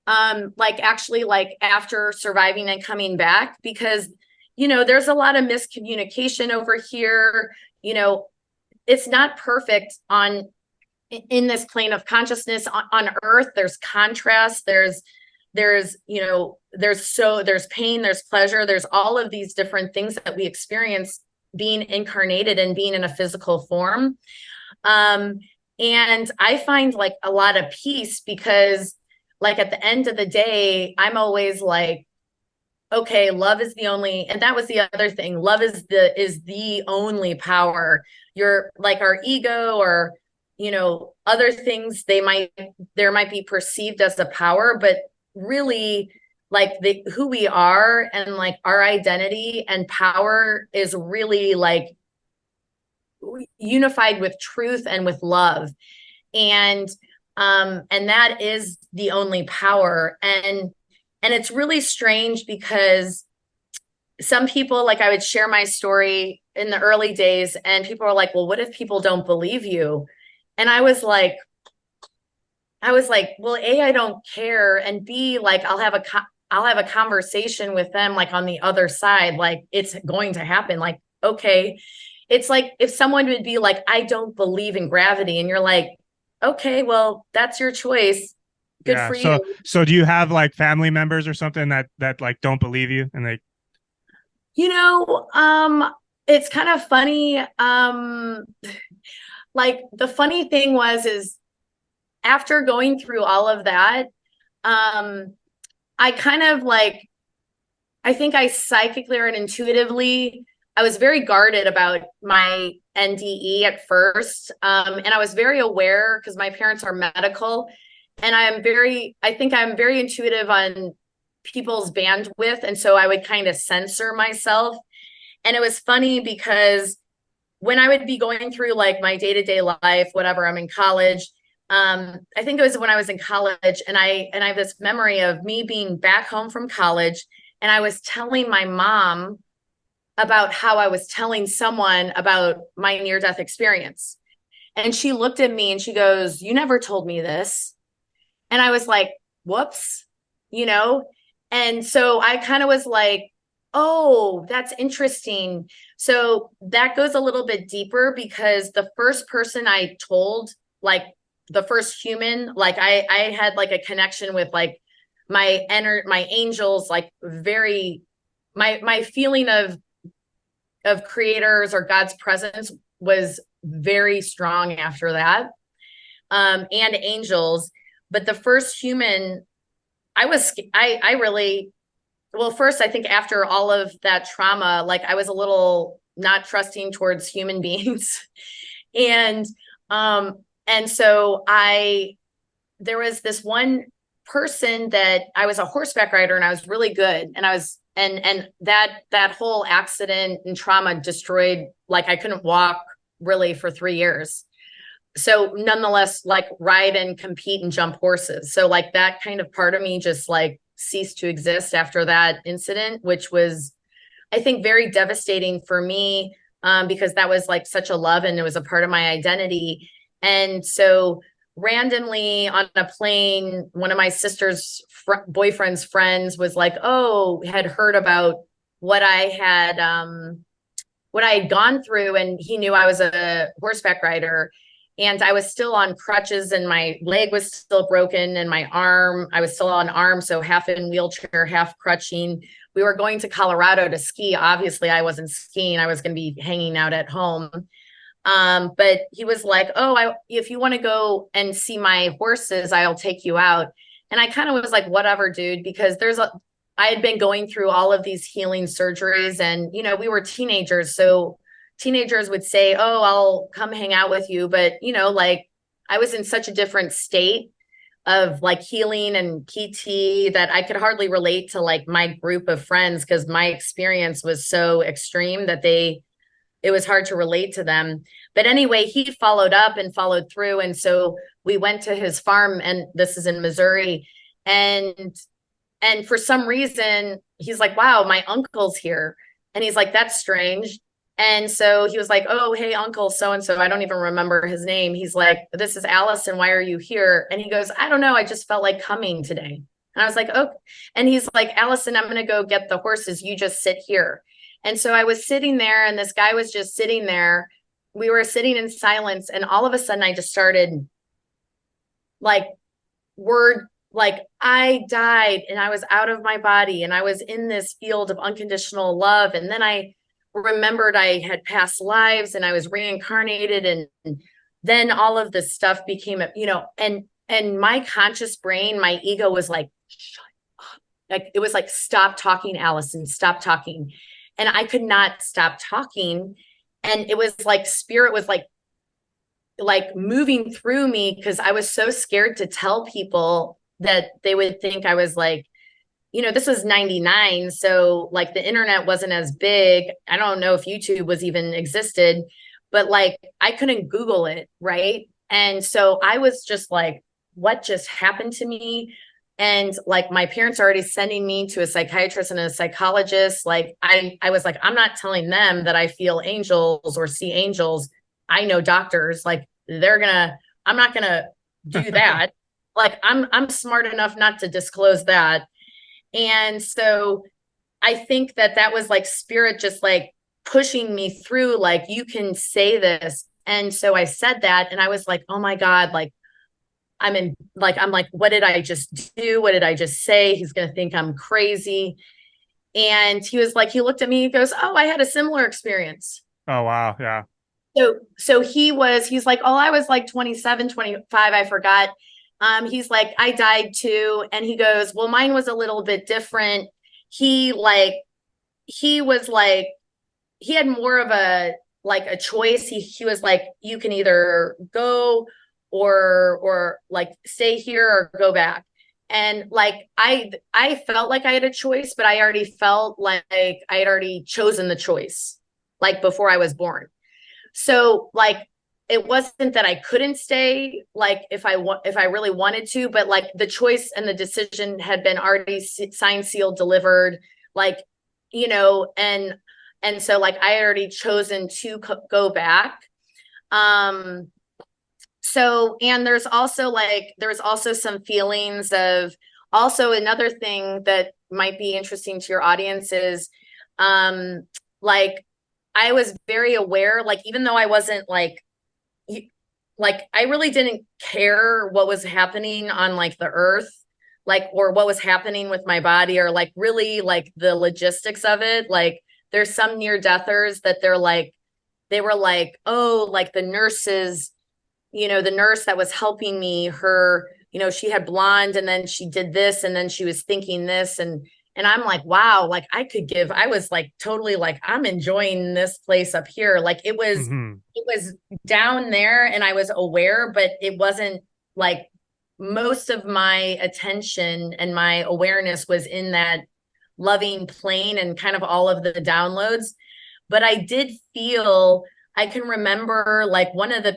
B: Actually, like, after surviving and coming back, because, there's a lot of miscommunication over here. It's not perfect in this plane of consciousness on Earth. There's contrast. There's pain, there's pleasure, there's all of these different things that we experience being incarnated and being in a physical form. And I find like a lot of peace, because like, at the end of the day, I'm always like, okay, love is the only, and that was the other thing. Love is the only power. You're like, our ego, or, other things, there might be perceived as a power, but really, like, who we are and like our identity and power is really like unified with truth and with love. And that is the only power. And And it's really strange because some people, like, I would share my story in the early days and people are like, well, what if people don't believe you? And I was like, well, A, I don't care. And B, like, I'll have a conversation with them, like, on the other side, like, it's going to happen. Like, okay. It's like if someone would be like, I don't believe in gravity. And you're like, okay, well, that's your choice. Good
A: Yeah.
B: for you.
A: So do you have like family members or something that like don't believe you and they?
B: You know, it's kind of funny. Like, the funny thing is after going through all of that, I kind of like, I think I psychically and intuitively, I was very guarded about my NDE at first. And I was very aware because my parents are medical. And I think I'm very intuitive on people's bandwidth. And so I would kind of censor myself. And it was funny because when I would be going through like my day-to-day life, whatever, I'm in college. I think it was when I was in college, and I have this memory of me being back home from college, and I was telling my mom about how I was telling someone about my near-death experience. And she looked at me and she goes, "You never told me this." And I was like, whoops, you know? And so I kind of was like, oh, that's interesting. So that goes a little bit deeper because the first person I told, like the first human, like I had like a connection with like my angels, like very, my feeling of creators or God's presence was very strong after that. And angels. But the first human, I really, well, first, I think after all of that trauma, like I was a little not trusting towards human beings. and, and so there was this one person that I was a horseback rider and I was really good. And and that whole accident and trauma destroyed, like I couldn't walk really for 3 years. So nonetheless, like ride and compete and jump horses. So like that kind of part of me just like ceased to exist after that incident, which was, I think, very devastating for me, because that was like such a love and it was a part of my identity. And so randomly on a plane, one of my sister's boyfriend's friends was like, oh, had heard about what what I had gone through. And he knew I was a horseback rider. And I was still on crutches and my leg was still broken and I was still on arm. So half in wheelchair, half crutching. We were going to Colorado to ski. Obviously I wasn't skiing. I was going to be hanging out at home. But he was like, oh, if you want to go and see my horses, I'll take you out. And I kind of was like, whatever, dude, because I had been going through all of these healing surgeries and, you know, we were teenagers. So teenagers would say, oh, I'll come hang out with you. But, you know, like I was in such a different state of like healing and PT that I could hardly relate to like my group of friends because my experience was so extreme that it was hard to relate to them. But anyway, he followed up and followed through. And so we went to his farm, and this is in Missouri. And for some reason, he's like, wow, my uncle's here. And he's like, that's strange. And so he was like, oh, hey, Uncle so-and-so. I don't even remember his name. He's like, this is Allison. Why are you here? And he goes, I don't know. I just felt like coming today. And I was like, oh, and he's like, Allison, I'm going to go get the horses. You just sit here. And so I was sitting there and this guy was just sitting there. We were sitting in silence. And all of a sudden I just started like I died and I was out of my body and I was in this field of unconditional love. And then I remembered I had past lives and I was reincarnated. And then all of this stuff became, you know, and my conscious brain, my ego was like, shut up. Like, it was like, stop talking, Allison, stop talking. And I could not stop talking. And it was like, spirit was like moving through me because I was so scared to tell people that they would think I was like, you know, this was 99. So like the internet wasn't as big. I don't know if YouTube was even existed, but like I couldn't Google it. Right. And so I was just like, what just happened to me? And like my parents are already sending me to a psychiatrist and a psychologist. Like I was like, I'm not telling them that I feel angels or see angels. I know doctors, like I'm not gonna do that. Like I'm smart enough not to disclose that. And so I think that was like spirit just like pushing me through, like, you can say this. And so I said that, and I was like, oh my God, like, I'm like, what did I just do? What did I just say? He's going to think I'm crazy. And he was like, he looked at me, he goes, oh, I had a similar experience.
A: Oh, wow. Yeah.
B: So he's like, oh, I was like 27, 25. I forgot. He's like, I died too. And he goes, well, mine was a little bit different. He was like, he had more of a choice. He was like, you can either go or like stay here or go back. And like, I felt like I had a choice, but I already felt like I had already chosen the choice, like before I was born. So like, it wasn't that I couldn't stay, like if I really wanted to, but like the choice and the decision had been already signed, sealed, delivered, like, and so like I had already chosen to go back. So, and there's also some feelings of, also another thing that might be interesting to your audience is, like I was very aware, like, even though I wasn't like I really didn't care what was happening on like the earth, like, or what was happening with my body, or like really like the logistics of it. Like there's some near deathers that they were like, oh, like the nurses, the nurse that was helping me, she had blonde and then she did this and then she was thinking this. And I'm like, wow, like I was like, totally like, I'm enjoying this place up here. Like it was down there and I was aware, but it wasn't like, most of my attention and my awareness was in that loving plane and kind of all of the downloads. But I can remember like one of the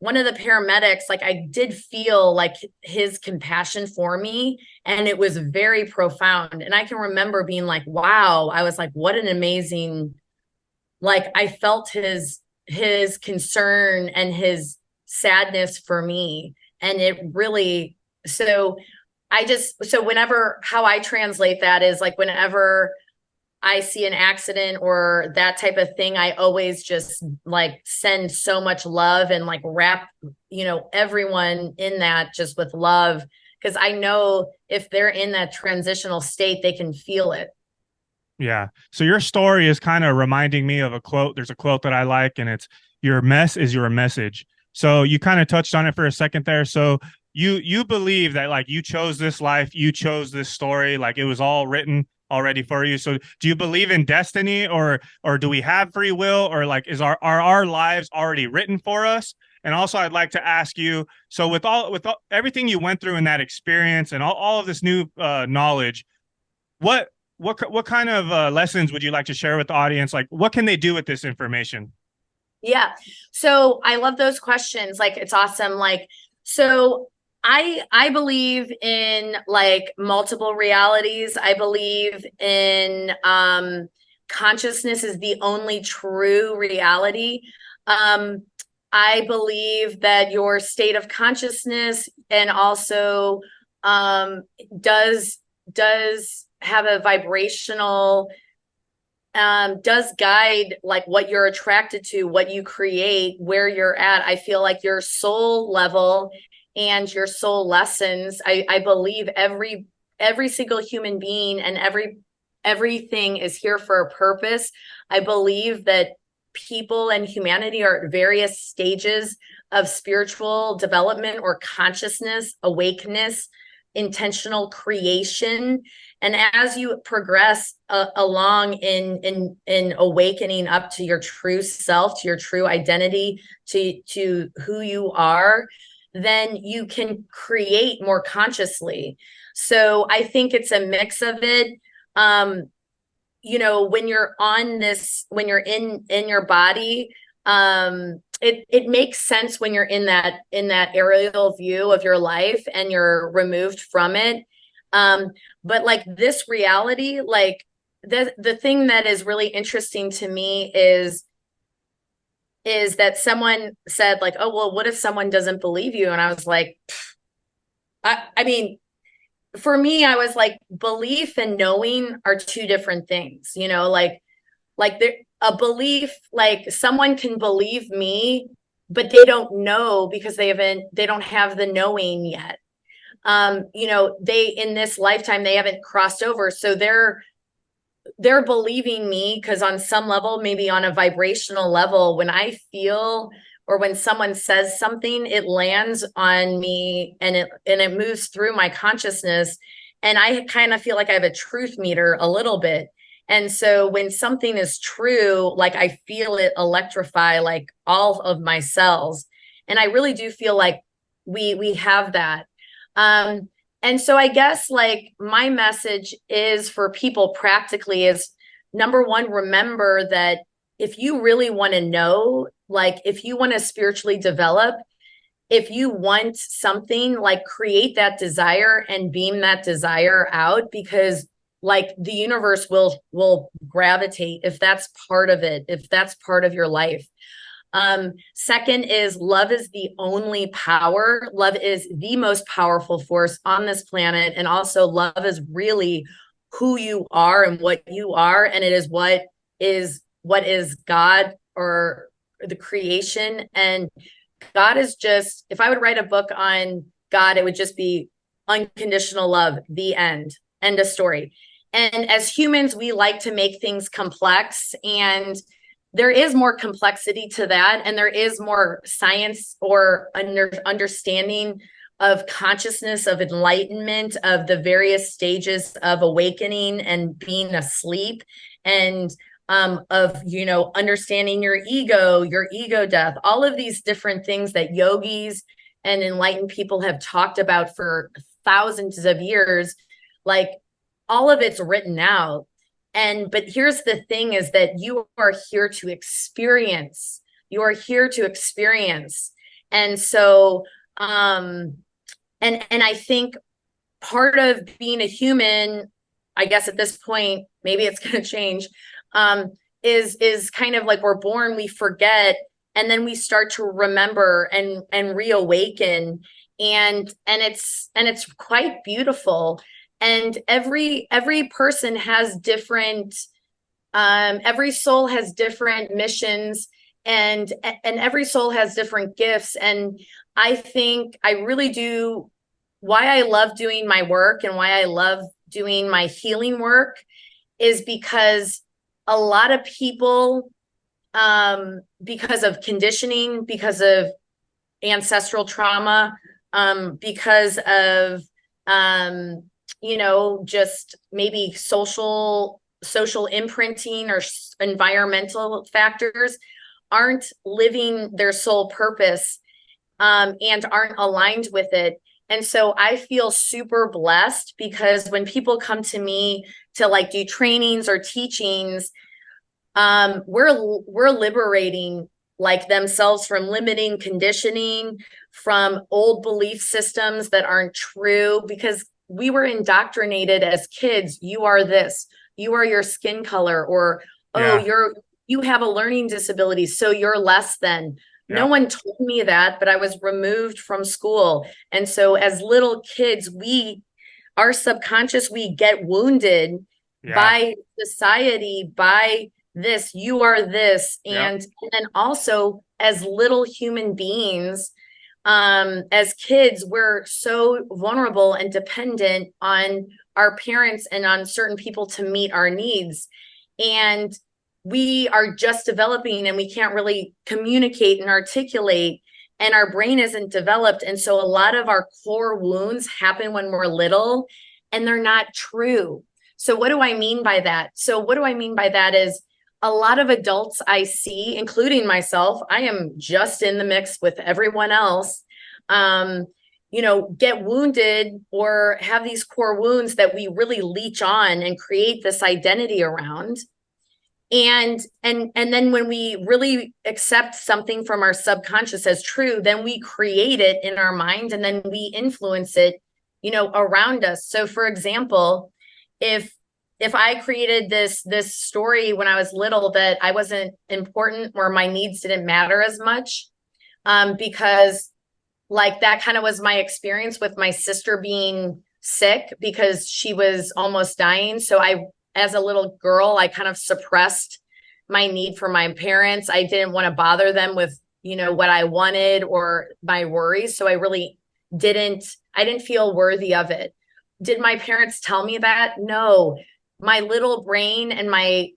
B: paramedics, like I did feel like his compassion for me, and it was very profound. And I can remember being like, wow, I was like, what an amazing, like I felt his concern and his sadness for me. And it really, so whenever, how I translate that is like, whenever I see an accident or that type of thing, I always just like send so much love and like wrap, everyone in that just with love. Cause I know if they're in that transitional state, they can feel it.
A: Yeah. So your story is kind of reminding me of a quote. There's a quote that I like, and it's, your mess is your message. So you kind of touched on it for a second there. So you believe that like you chose this life, you chose this story, like it was all written already for you. So do you believe in destiny, or do we have free will, or like are our lives already written for us? And also I'd like to ask you, so with everything you went through in that experience and all of this new knowledge, what kind of lessons would you like to share with the audience? Like, what can they do with this information?
B: Yeah. So I love those questions. Like, it's awesome. Like, so I believe in like multiple realities. I believe in consciousness is the only true reality. I believe that your state of consciousness and also does have a vibrational, does guide like what you're attracted to, what you create, where you're at. I feel like your soul level and your soul lessons. I believe every single human being and everything is here for a purpose. I believe that people and humanity are at various stages of spiritual development or consciousness, awakeness, intentional creation. And as you progress along in awakening up to your true self, to your true identity, to who you are, then you can create more consciously. So I think it's a mix of it. When you're on this, when you're in your body, it makes sense when you're in that aerial view of your life and you're removed from it. But like this reality, like the thing that is really interesting to me is that someone said like, oh, well, what if someone doesn't believe you? And I was like, I mean, for me, I was like, belief and knowing are two different things, you know, like there, a belief, like someone can believe me, but they don't know because they don't have the knowing yet. You know, they, in this lifetime, they haven't crossed over. So they're believing me because on some level, maybe on a vibrational level, when I feel or when someone says something, it lands on me and it moves through my consciousness. And I kind of feel like I have a truth meter a little bit. And so when something is true, like I feel it electrify like all of my cells. And I really do feel like we have that. And so I guess like my message is for people practically is number one, remember that if you really want to know, like if you want to spiritually develop, if you want something, like create that desire and beam that desire out, because like the universe will gravitate if that's part of it, if that's part of your life. Second is love is the only power. Love is the most powerful force on this planet. And also love is really who you are and what you are. And it is what is God or the creation. And God is just, if I would write a book on God, it would just be unconditional love, the end of story. And as humans, we like to make things complex, and there is more complexity to that. And there is more science or understanding of consciousness, of enlightenment, of the various stages of awakening and being asleep, and of, you know, understanding your ego death, all of these different things that yogis and enlightened people have talked about for thousands of years. Like all of it's written out. But here's the thing is that you are here to experience. You are here to experience. And so, and I think part of being a human, I guess at this point, maybe it's going to change, is kind of like we're born, we forget, and then we start to remember and reawaken. And it's quite beautiful. And every person has different, every soul has different missions, and every soul has different gifts. And I think I really do, why I love doing my work and why I love doing my healing work is because a lot of people, because of conditioning, because of ancestral trauma, because of, you know, just maybe social imprinting or environmental factors, aren't living their soul purpose, and aren't aligned with it. And so I feel super blessed because when people come to me to like do trainings or teachings, we're liberating like themselves from limiting conditioning, from old belief systems that aren't true, because we were indoctrinated as kids. You are this, you are your skin color, or, oh, you have a learning disability, so you're less than. No one told me that, but I was removed from school. And so as little kids, our subconscious, we get wounded by society, by this, you are this. And then also as little human beings, as kids, we're so vulnerable and dependent on our parents and on certain people to meet our needs. And we are just developing and we can't really communicate and articulate, and our brain isn't developed. And so a lot of our core wounds happen when we're little, and they're not true. So what do I mean by that? So what do I mean by that is a lot of adults I see, including myself, I am just in the mix with everyone else, you know, get wounded or have these core wounds that we really leech on and create this identity around. And then when we really accept something from our subconscious as true, then we create it in our mind, and then we influence it, around us. So for example, if I created this story when I was little that I wasn't important or my needs didn't matter as much, because like that kind of was my experience with my sister being sick because she was almost dying. So as a little girl, I kind of suppressed my need for my parents. I didn't want to bother them with, what I wanted or my worries. So I didn't feel worthy of it. Did my parents tell me that? No. My little brain and my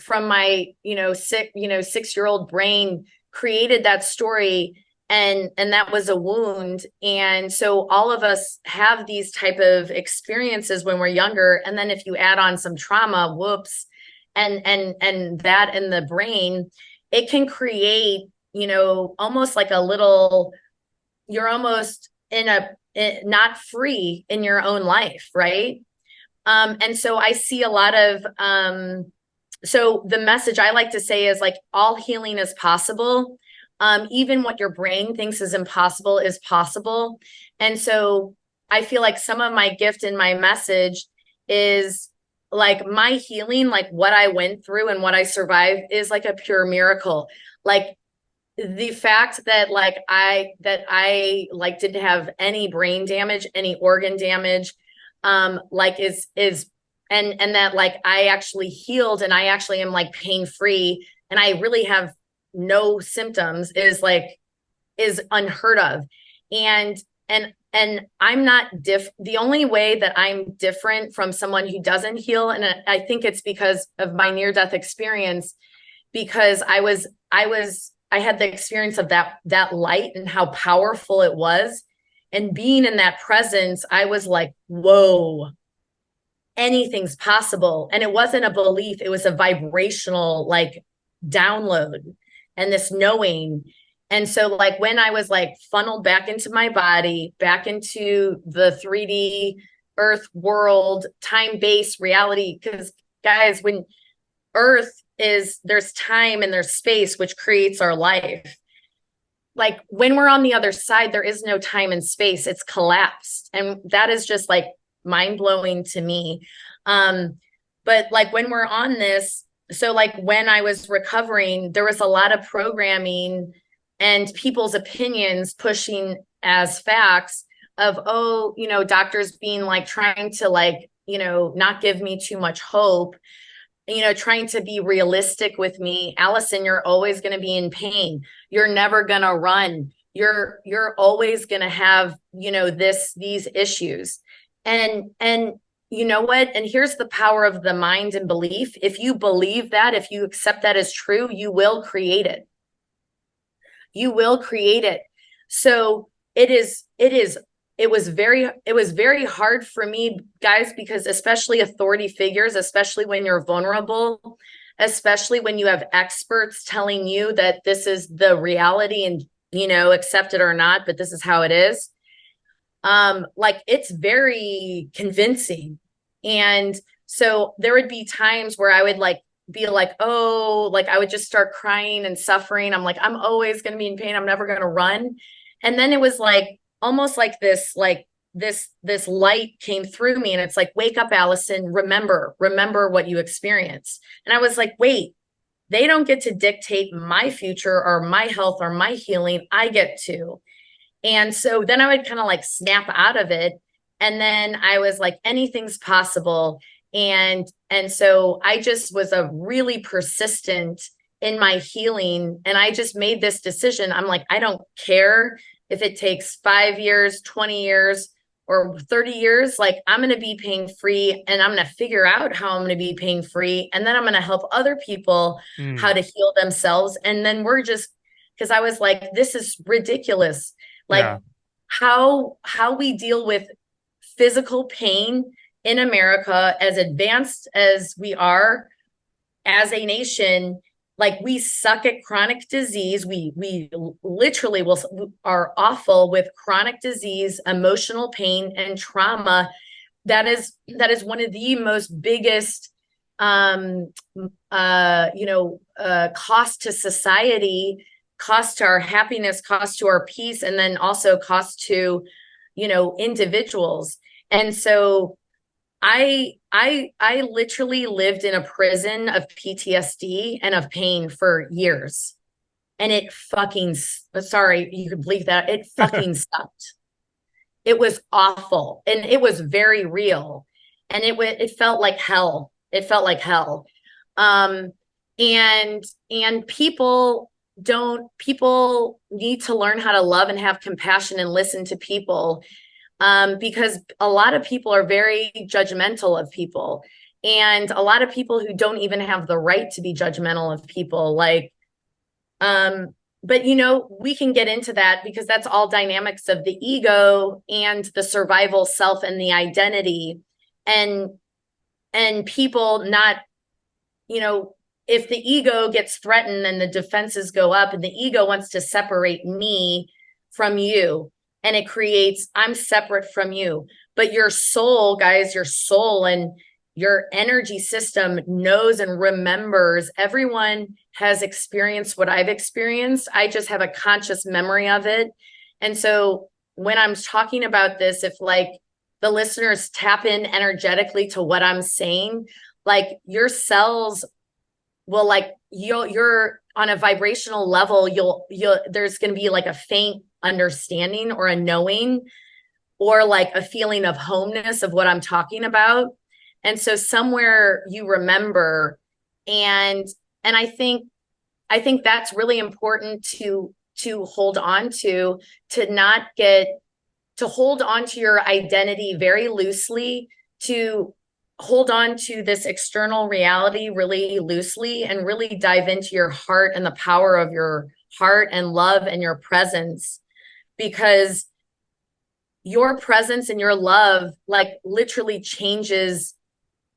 B: 6-year-old brain created that story, and that was a wound. And so all of us have these type of experiences when we're younger, and then if you add on some trauma, whoops, and that in the brain, it can create, almost like a little, you're almost not free in your own life, right? And so I see a lot of so the message I like to say is like all healing is possible. Even what your brain thinks is impossible is possible. And so I feel like some of my gift in my message is like my healing, like what I went through and what I survived is like a pure miracle. Like the fact that I didn't have any brain damage, any organ damage, is and that like I actually healed and I actually am like pain free and I really have no symptoms is unheard of. And I'm not the only way that I'm different from someone who doesn't heal, and I think it's because of my near-death experience, because I had the experience of that light and how powerful it was. And being in that presence, I was like, whoa, anything's possible. And it wasn't a belief, it was a vibrational like download and this knowing. And so like when I was like funneled back into my body, back into the 3D earth world, time-based reality, because guys, when there's time and there's space, which creates our life. Like when we're on the other side, there is no time and space. It's collapsed. And that is just like mind blowing to me. But like when we're on this, so like when I was recovering, there was a lot of programming and people's opinions pushing as facts of, doctors being like trying to like, not give me too much hope, trying to be realistic with me. Allison, you're always going to be in pain. You're never going to run. You're always going to have, these issues. And you know what? And here's the power of the mind and belief. If you believe that, if you accept that as true, you will create it. You will create it. So it was very hard for me, guys, because especially authority figures, especially when you're vulnerable, especially when you have experts telling you that this is the reality and, accept it or not, but this is how it is. Like it's very convincing. And so there would be times where I would like be like, oh, like I would just start crying and suffering. I'm like, I'm always going to be in pain. I'm never going to run. And then it was like, almost like this light came through me. And it's like, wake up, Allison, remember what you experienced. And I was like, wait, they don't get to dictate my future or my health or my healing. I get to. And so then I would kind of like snap out of it. And then I was like, anything's possible. And so I just was a really persistent in my healing. And I just made this decision. I'm like, I don't care if it takes 5 years, 20 years, or 30 years, like I'm going to be pain free and I'm going to figure out how I'm going to be pain free. And then I'm going to help other people how to heal themselves. And then because I was like, this is ridiculous. Like how we deal with physical pain in America, as advanced as we are as a nation, like we suck at chronic disease. We literally are awful with chronic disease, emotional pain, and trauma. That is one of the most biggest cost to society, cost to our happiness, cost to our peace, and then also cost to, individuals. And so I literally lived in a prison of PTSD and of pain for years. And it fucking, sorry, you can believe that. It fucking sucked. It was awful. And it was very real. And it felt like hell. It felt like hell. And people need to learn how to love and have compassion and listen to people. Because a lot of people are very judgmental of people, and a lot of people who don't even have the right to be judgmental of people. But we can get into that because that's all dynamics of the ego and the survival self and the identity, and people not, if the ego gets threatened and the defenses go up and the ego wants to separate me from you. And it creates, I'm separate from you. But your soul, guys, your soul and your energy system knows and remembers. Everyone has experienced what I've experienced. I just have a conscious memory of it. And so when I'm talking about this, if the listeners tap in energetically to what I'm saying, your cells will you're on a vibrational level, there's going to be a faint understanding or a knowing or a feeling of homeness of what I'm talking about. And so somewhere you remember, and I think that's really important to hold on to hold on to your identity very loosely, to hold on to this external reality really loosely, and really dive into your heart and the power of your heart and love and your presence. Because your presence and your love literally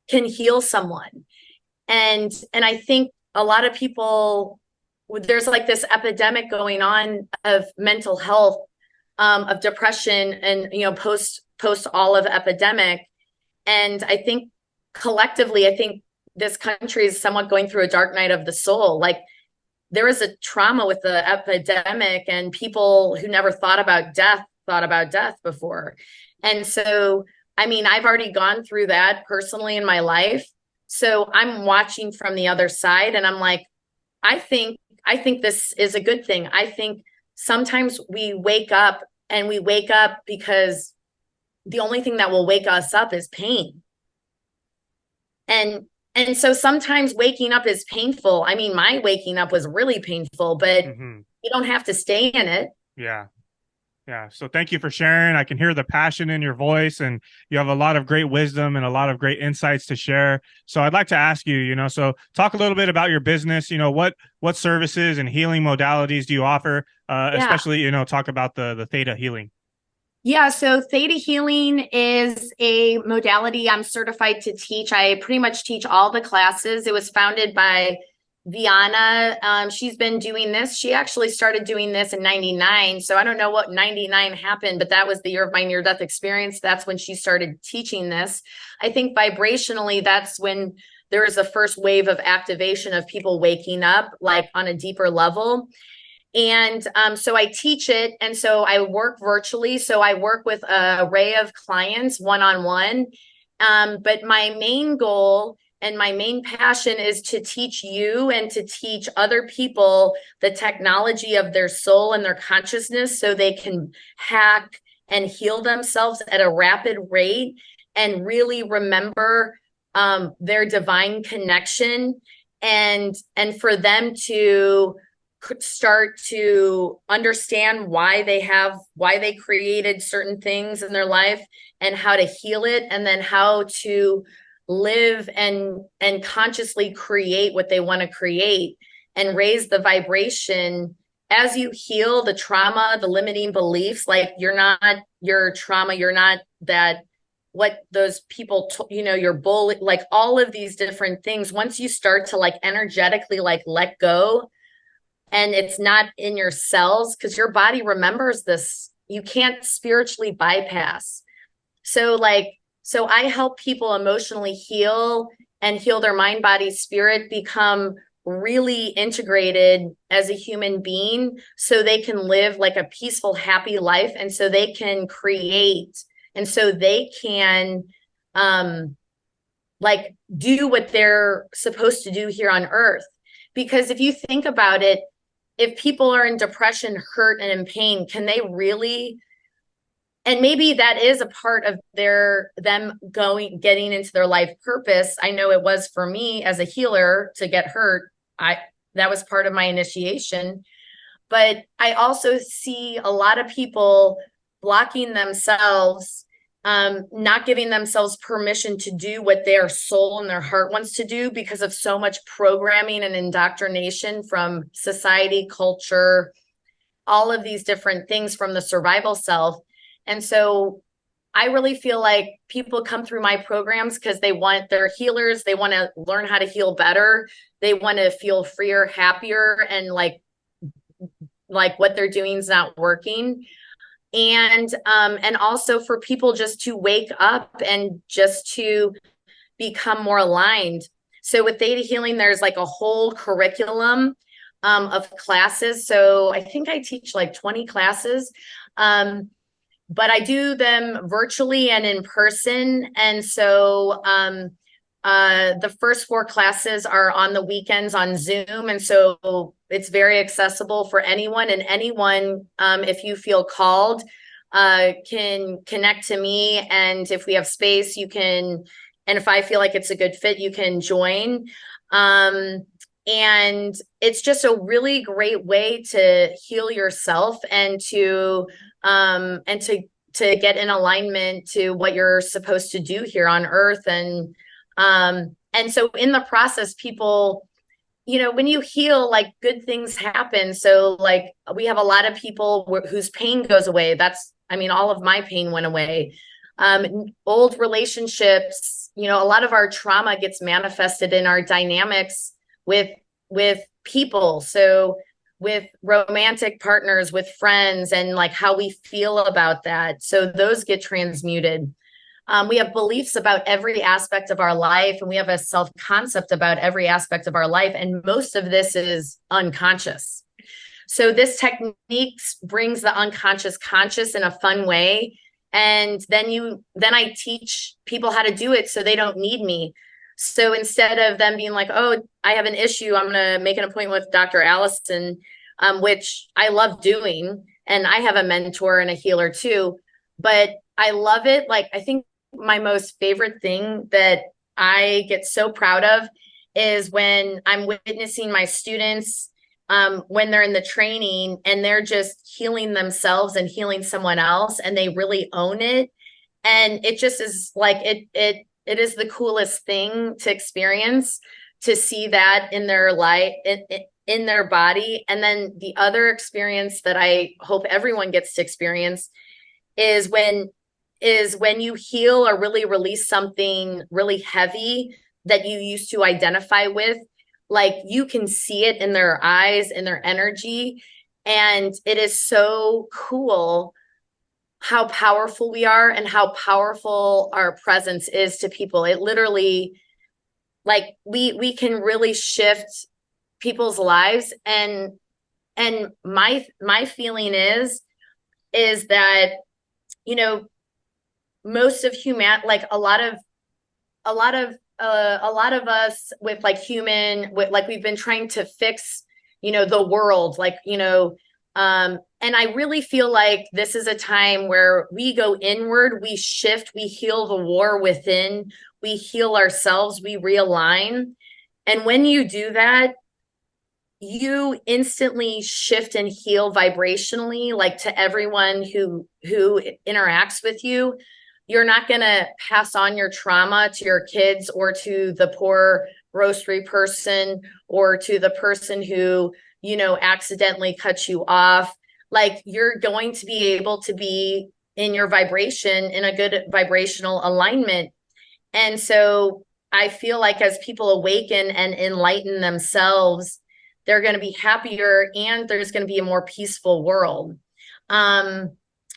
B: can heal someone. And I think a lot of people, there's this epidemic going on of mental health, of depression, and post olive epidemic. And I think collectively, this country is somewhat going through a dark night of the soul. There is a trauma with the epidemic, and people who never thought about death before. And so, I've already gone through that personally in my life. So I'm watching from the other side, and I'm I think this is a good thing. I think sometimes we wake up because the only thing that will wake us up is pain. And so sometimes waking up is painful. My waking up was really painful, but you don't have to stay in it.
A: Yeah. Yeah. So thank you for sharing. I can hear the passion in your voice, and you have a lot of great wisdom and a lot of great insights to share. So I'd like to ask you, so talk a little bit about your business. What services and healing modalities do you offer? Especially, talk about the Theta Healing.
B: Yeah, so Theta Healing is a modality I'm certified to teach. I pretty much teach all the classes. It was founded by Viana. She's been doing this. She actually started doing this in 99. So I don't know what 99 happened, but that was the year of my near-death experience. That's when she started teaching this. I think vibrationally, that's when there was the first wave of activation of people waking up on a deeper level. And so I teach it. And so I work virtually. So I work with an array of clients one-on-one. But my main goal and my main passion is to teach you and to teach other people the technology of their soul and their consciousness so they can hack and heal themselves at a rapid rate and really remember their divine connection, and for them to start to understand why they created certain things in their life and how to heal it, and then how to live and consciously create what they want to create and raise the vibration as you heal the trauma, the limiting beliefs. You're not your trauma, you're not that, what those people your bully, all of these different things. Once you start to energetically let go, and it's not in your cells, because your body remembers this. You can't spiritually bypass. So I help people emotionally heal and heal their mind, body, spirit, become really integrated as a human being so they can live like a peaceful, happy life. And so they can create, and so they can like do what they're supposed to do here on earth. Because if you think about it, if people are in depression, hurt, and in pain, can they really, and maybe that is a part of them getting into their life purpose. I know it was for me as a healer to get hurt. That was part of my initiation. But I also see a lot of people blocking themselves, not giving themselves permission to do what their soul and their heart wants to do because of so much programming and indoctrination from society, culture, all of these different things from the survival self. And so I really feel like people come through my programs because they're healers. They want to learn how to heal better. They want to feel freer, happier, and like what they're doing is not working. And also for people just to wake up and just to become more aligned. So with Theta Healing, there's like a whole curriculum of classes. So I think I teach like 20 classes. But I do them virtually and in person. And so the first 4 classes are on the weekends on Zoom. And so it's very accessible for anyone. And anyone, if you feel called, can connect to me. And if we have space, you can, and if I feel like it's a good fit, you can join. And it's just a really great way to heal yourself and to get in alignment to what you're supposed to do here on earth. And so in the process, people, when you heal, like good things happen. So like we have a lot of people whose pain goes away. All of my pain went away. Old relationships, a lot of our trauma gets manifested in our dynamics with people. So with romantic partners, with friends, and like how we feel about that. So those get transmuted. We have beliefs about every aspect of our life, and we have a self-concept about every aspect of our life. And most of this is unconscious. So this technique brings the unconscious conscious in a fun way. And then I teach people how to do it so they don't need me. So instead of them being like, oh, I have an issue, I'm going to make an appointment with Dr. Allison, which I love doing. And I have a mentor and a healer too, but I love it. Like, I think my most favorite thing that I get so proud of is when I'm witnessing my students, when they're in the training and they're just healing themselves and healing someone else, and they really own it. And it just is like, it is the coolest thing to experience, to see that in their life, in their body. And then the other experience that I hope everyone gets to experience is when you heal or really release something really heavy that you used to identify with, like you can see it in their eyes, in their energy. And it is so cool how powerful we are and how powerful our presence is to people. It literally, like we can really shift people's lives. And my feeling is that, most of like a lot of us with like like we've been trying to fix, the world, like, and I really feel like this is a time where we go inward, we shift, we heal the war within, we heal ourselves, we realign. And when you do that, you instantly shift and heal vibrationally, like to everyone who interacts with you. You're not going to pass on your trauma to your kids or to the poor grocery person or to the person who, accidentally cuts you off. Like, you're going to be able to be in your vibration, in a good vibrational alignment. And so I feel like as people awaken and enlighten themselves, they're going to be happier, and there's going to be a more peaceful world.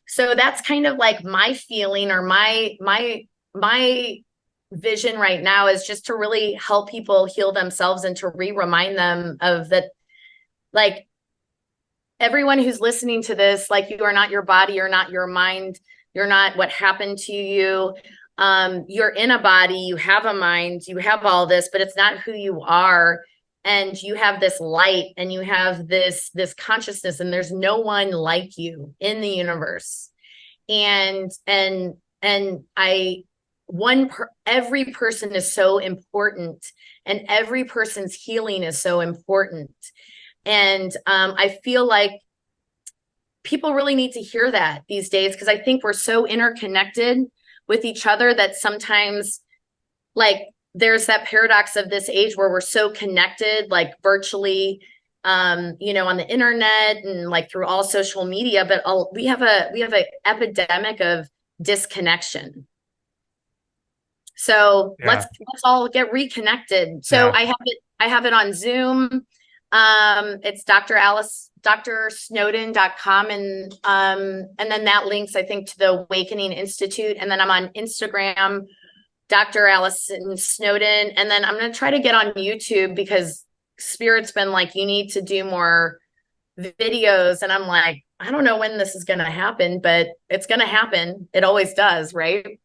B: So that's kind of like my feeling, or my vision right now is just to really help people heal themselves and to remind them of that, like, everyone who's listening to this, like, you are not your body, you're not your mind, you're not what happened to you. You're in a body, you have a mind, you have all this, but it's not who you are. And you have this light and you have this consciousness, and there's no one like you in the universe. And every person is so important, and every person's healing is so important. And I feel like people really need to hear that these days, because I think we're so interconnected with each other that sometimes, like, there's that paradox of this age where we're so connected, like virtually, on the internet and like through all social media, but we have an epidemic of disconnection. So let's all get reconnected. So I have it on Zoom. It's drsnowden.com. And then that links, I think, to the Awakening Institute. And then I'm on Instagram, Dr. Allison Snowden. And then I'm going to try to get on YouTube, because Spirit's been like, you need to do more videos. And I'm like, I don't know when this is going to happen, but it's going to happen. It always does, right?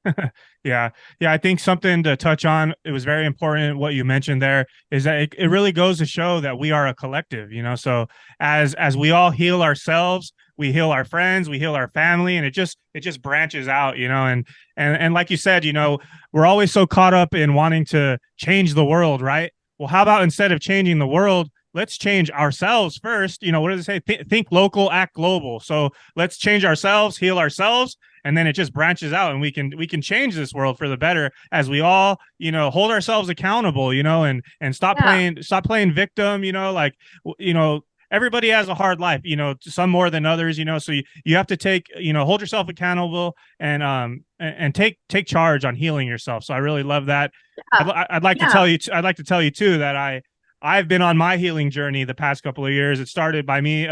A: Yeah. I think something to touch on, it was very important what you mentioned there, is that it really goes to show that we are a collective, so as we all heal ourselves, we heal our friends, we heal our family, and it just branches out, and like you said, we're always so caught up in wanting to change the world, right? Well, how about instead of changing the world, let's change ourselves first. What does it say? Think local, act global. So let's change ourselves, heal ourselves, and then it just branches out, and we can change this world for the better as we all, hold ourselves accountable, and stop playing victim, everybody has a hard life, some more than others, so you have to hold yourself accountable and take charge on healing yourself. So I really love that. I'd like to tell you too that I've been on my healing journey the past couple of years. It started by me.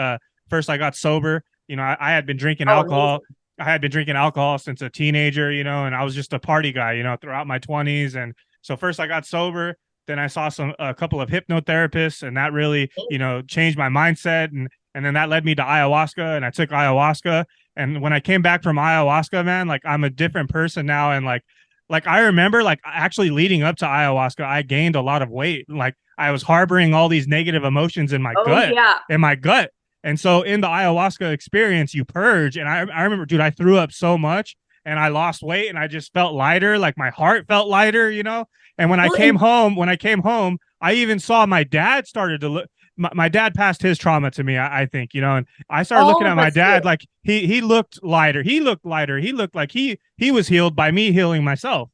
A: First, I got sober. I had been drinking alcohol.
B: Amazing.
A: I had been drinking alcohol since a teenager, and I was just a party guy, throughout my 20s. And so first I got sober. Then I saw a couple of hypnotherapists, and that really, changed my mindset. And then that led me to ayahuasca, and I took ayahuasca. And when I came back from ayahuasca, man, like, I'm a different person now. And like I remember, like, actually leading up to ayahuasca, I gained a lot of weight. Like, I was harboring all these negative emotions in my gut. And so in the ayahuasca experience, you purge. And I remember, dude, I threw up so much and I lost weight, and I just felt lighter. Like, my heart felt lighter, And when I came home, I even saw my dad started to look. My dad passed his trauma to me, I think, and I started looking at my dad like he looked lighter. He looked lighter. He looked like he was healed by me healing myself.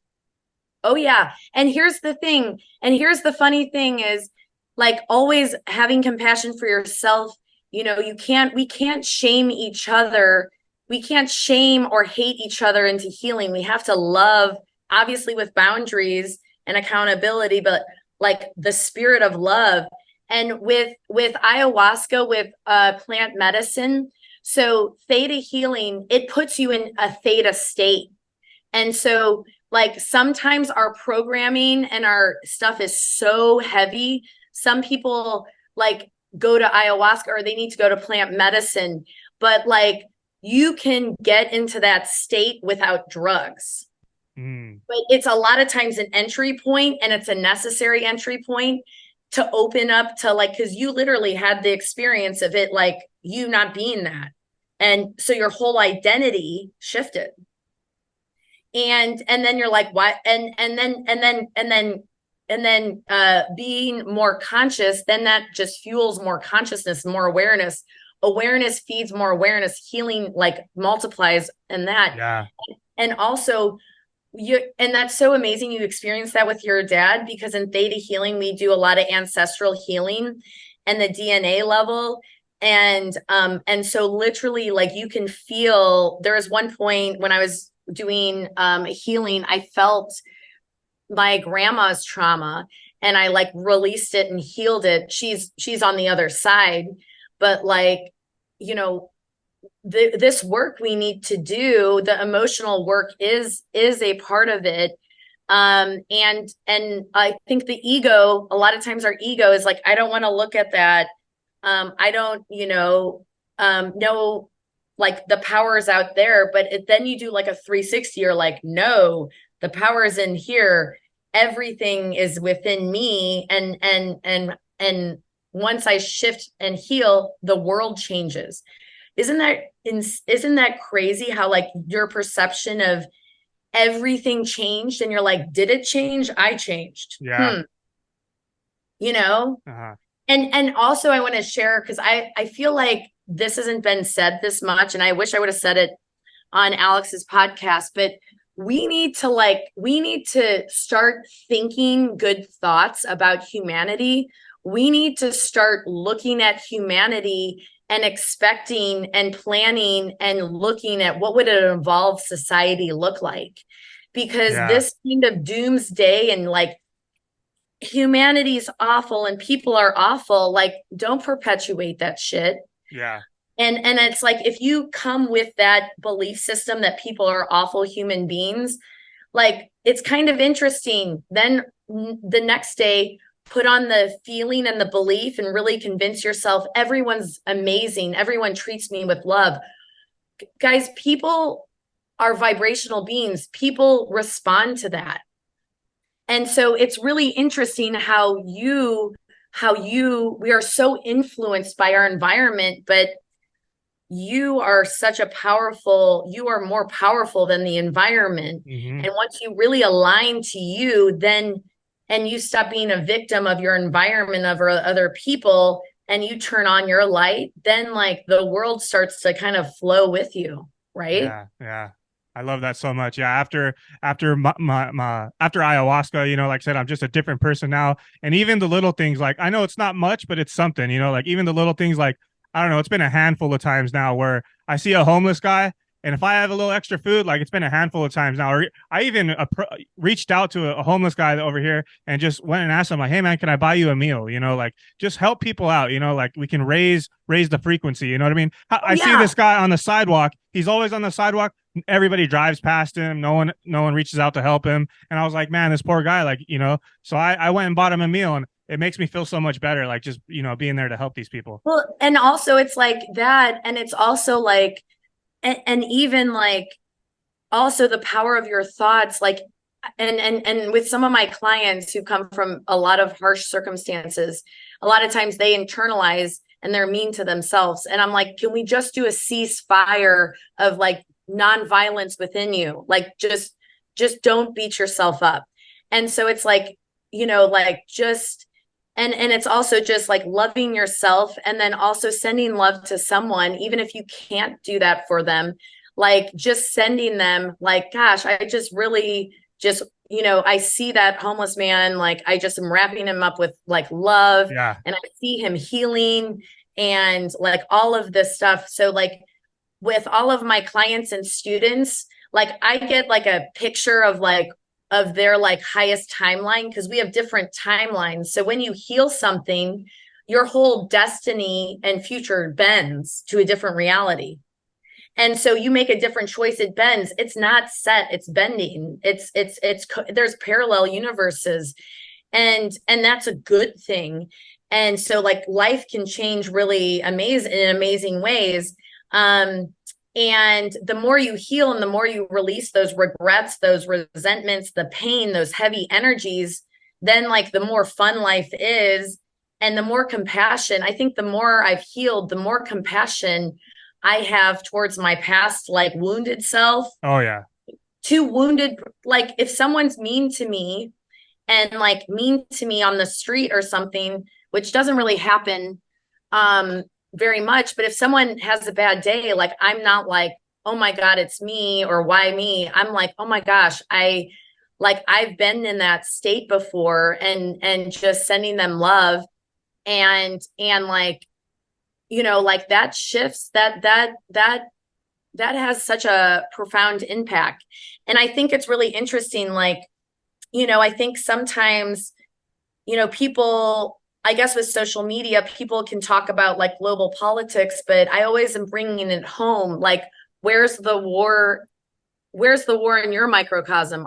B: Oh, yeah. And here's the thing. And here's the funny thing is, like, always having compassion for yourself. We can't shame each other. We can't shame or hate each other into healing. We have to love, obviously, with boundaries and accountability, but like the spirit of love. And with ayahuasca, with plant medicine, so theta healing, it puts you in a theta state. And so, like, sometimes our programming and our stuff is so heavy. Some people, like, go to ayahuasca, or they need to go to plant medicine, but like, you can get into that state without drugs. But it's a lot of times an entry point, and it's a necessary entry point to open up to, like, because you literally had the experience of it, like, you not being that. And so your whole identity shifted. And then you're like, what? And then being more conscious, then that just fuels more consciousness, more awareness. Awareness feeds more awareness. Healing, like, multiplies in that.
A: Yeah.
B: And also, and that's so amazing you experienced that with your dad, because in Theta Healing, we do a lot of ancestral healing and the DNA level. And so literally, like, you can feel, there was one point when I was doing healing, I felt my grandma's trauma, and I, like, released it and healed it. She's on the other side, but, like, this work we need to do, the emotional work is a part of it. And I think the ego, a lot of times our ego is like, I don't want to look at that. I don't, know like the power is out there, but then you do like a 360, you're like, no, the power is in here. Everything is within me. And once I shift and heal, the world changes. Isn't that crazy how like your perception of everything changed and you're like, did it change? I changed.
A: Yeah. Uh-huh.
B: And also I want to share, because I feel like this hasn't been said this much, and I wish I would have said it on Alex's podcast, but we need to start thinking good thoughts about humanity. We need to start looking at humanity and expecting and planning and looking at what would an evolved society look like, because this kind of doomsday and like humanity's awful and people are awful, like don't perpetuate that shit.
A: Yeah.
B: And it's like, if you come with that belief system that people are awful human beings, like it's kind of interesting. Then the next day, put on the feeling and the belief and really convince yourself everyone's amazing. Everyone treats me with love. Guys, people are vibrational beings. People respond to that. And so it's really interesting how we are so influenced by our environment, but you are more powerful than the environment.
A: Mm-hmm.
B: And once you really align to you, then, and you stop being a victim of your environment, of other people, and you turn on your light, then like the world starts to kind of flow with you. Right.
A: Yeah. Yeah. I love that so much. Yeah. After after ayahuasca, like I said, I'm just a different person now. And even the little things, like, I know it's not much, but it's something, like even the little things, like, I don't know, it's been a handful of times now where I see a homeless guy, and if I have a little extra food, like, it's been a handful of times now. Or I even reached out to a homeless guy over here and just went and asked him, like, hey man, can I buy you a meal? Like, just help people out, like we can raise the frequency. You know what I mean? I see this guy on the sidewalk. He's always on the sidewalk. Everybody drives past him. No one reaches out to help him. And I was like, man, this poor guy, like, so I went and bought him a meal, and it makes me feel so much better, like, just, being there to help these people.
B: Well, and also it's like that. And it's also like, and even like also the power of your thoughts, like, and with some of my clients who come from a lot of harsh circumstances, a lot of times they internalize and they're mean to themselves. And I'm like, can we just do a ceasefire of like nonviolence within you? Like, just don't beat yourself up. And so it's like, like just, and it's also just like loving yourself, and then also sending love to someone, even if you can't do that for them, like just sending them like, gosh, I just really just, I see that homeless man, like I just am wrapping him up with like love.
A: Yeah.
B: And I see him healing and like all of this stuff. So like with all of my clients and students, like I get like a picture of their like highest timeline, because we have different timelines. So when you heal something, your whole destiny and future bends to a different reality. And so you make a different choice, it bends. It's not set, it's bending. There's parallel universes, and that's a good thing. And so like life can change really in amazing ways. And the more you heal and the more you release those regrets, those resentments, the pain, those heavy energies, then like the more fun life is, and the more compassion. I think the more I've healed, the more compassion I have towards my past, like wounded self.
A: Oh yeah.
B: Too wounded. Like if someone's mean to me and like mean to me on the street or something, which doesn't really happen, very much. But if someone has a bad day, like I'm not like, oh my God, it's me, or why me? I'm like, oh my gosh, I've been in that state before, and just sending them love and like, like that shifts that has such a profound impact. And I think it's really interesting. Like, I think sometimes, people, I guess with social media, people can talk about like global politics, but I always am bringing it home. Like, where's the war where's the war in your microcosm?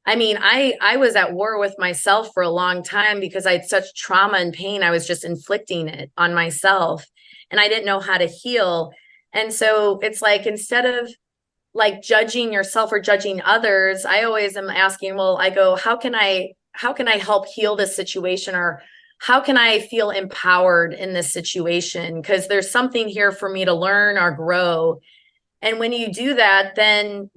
B: I mean, I was at war with myself for a long time because I had such trauma and pain. I was just inflicting it on myself and I didn't know how to heal. And so it's like, instead of like judging yourself or judging others, I always am asking, well, I go, how can I help heal this situation? Or how can I feel empowered in this situation? Because there's something here for me to learn or grow. And when you do that, then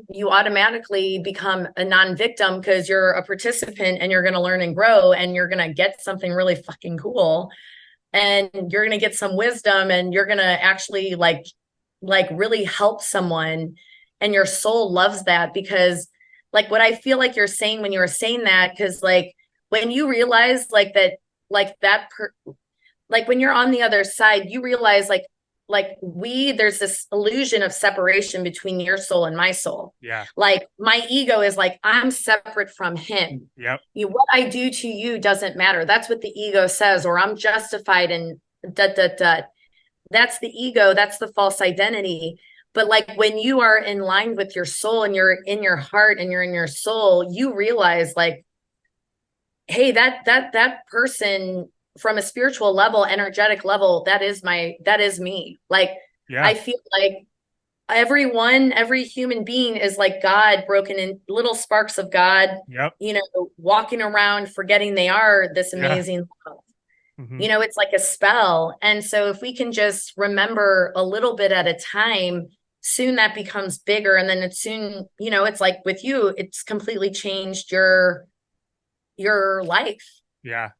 B: you automatically become a non-victim because you're a participant and you're going to learn and grow and you're going to get something really fucking cool. And you're going to get some wisdom and you're going to actually like really help someone. And your soul loves that, because like what I feel like you're saying when you were saying that, because like when you realize like that, like when you're on the other side, you realize there's this illusion of separation between your soul and my soul.
A: Yeah.
B: Like my ego is like, I'm separate from him.
A: Yep.
B: What I do to you doesn't matter. That's what the ego says, or I'm justified and that's the ego. That's the false identity. But like when you are in line with your soul and you're in your heart and you're in your soul, you realize like, hey, that person from a spiritual level, energetic level, that is me. Like, yeah. I feel like every human being is like God broken in little sparks of God,
A: yep.
B: Walking around forgetting they are this amazing love. Mm-hmm. It's like a spell. And so if we can just remember a little bit at a time, soon that becomes bigger. And then it's soon, it's like with you, it's completely changed your life.
A: Yeah.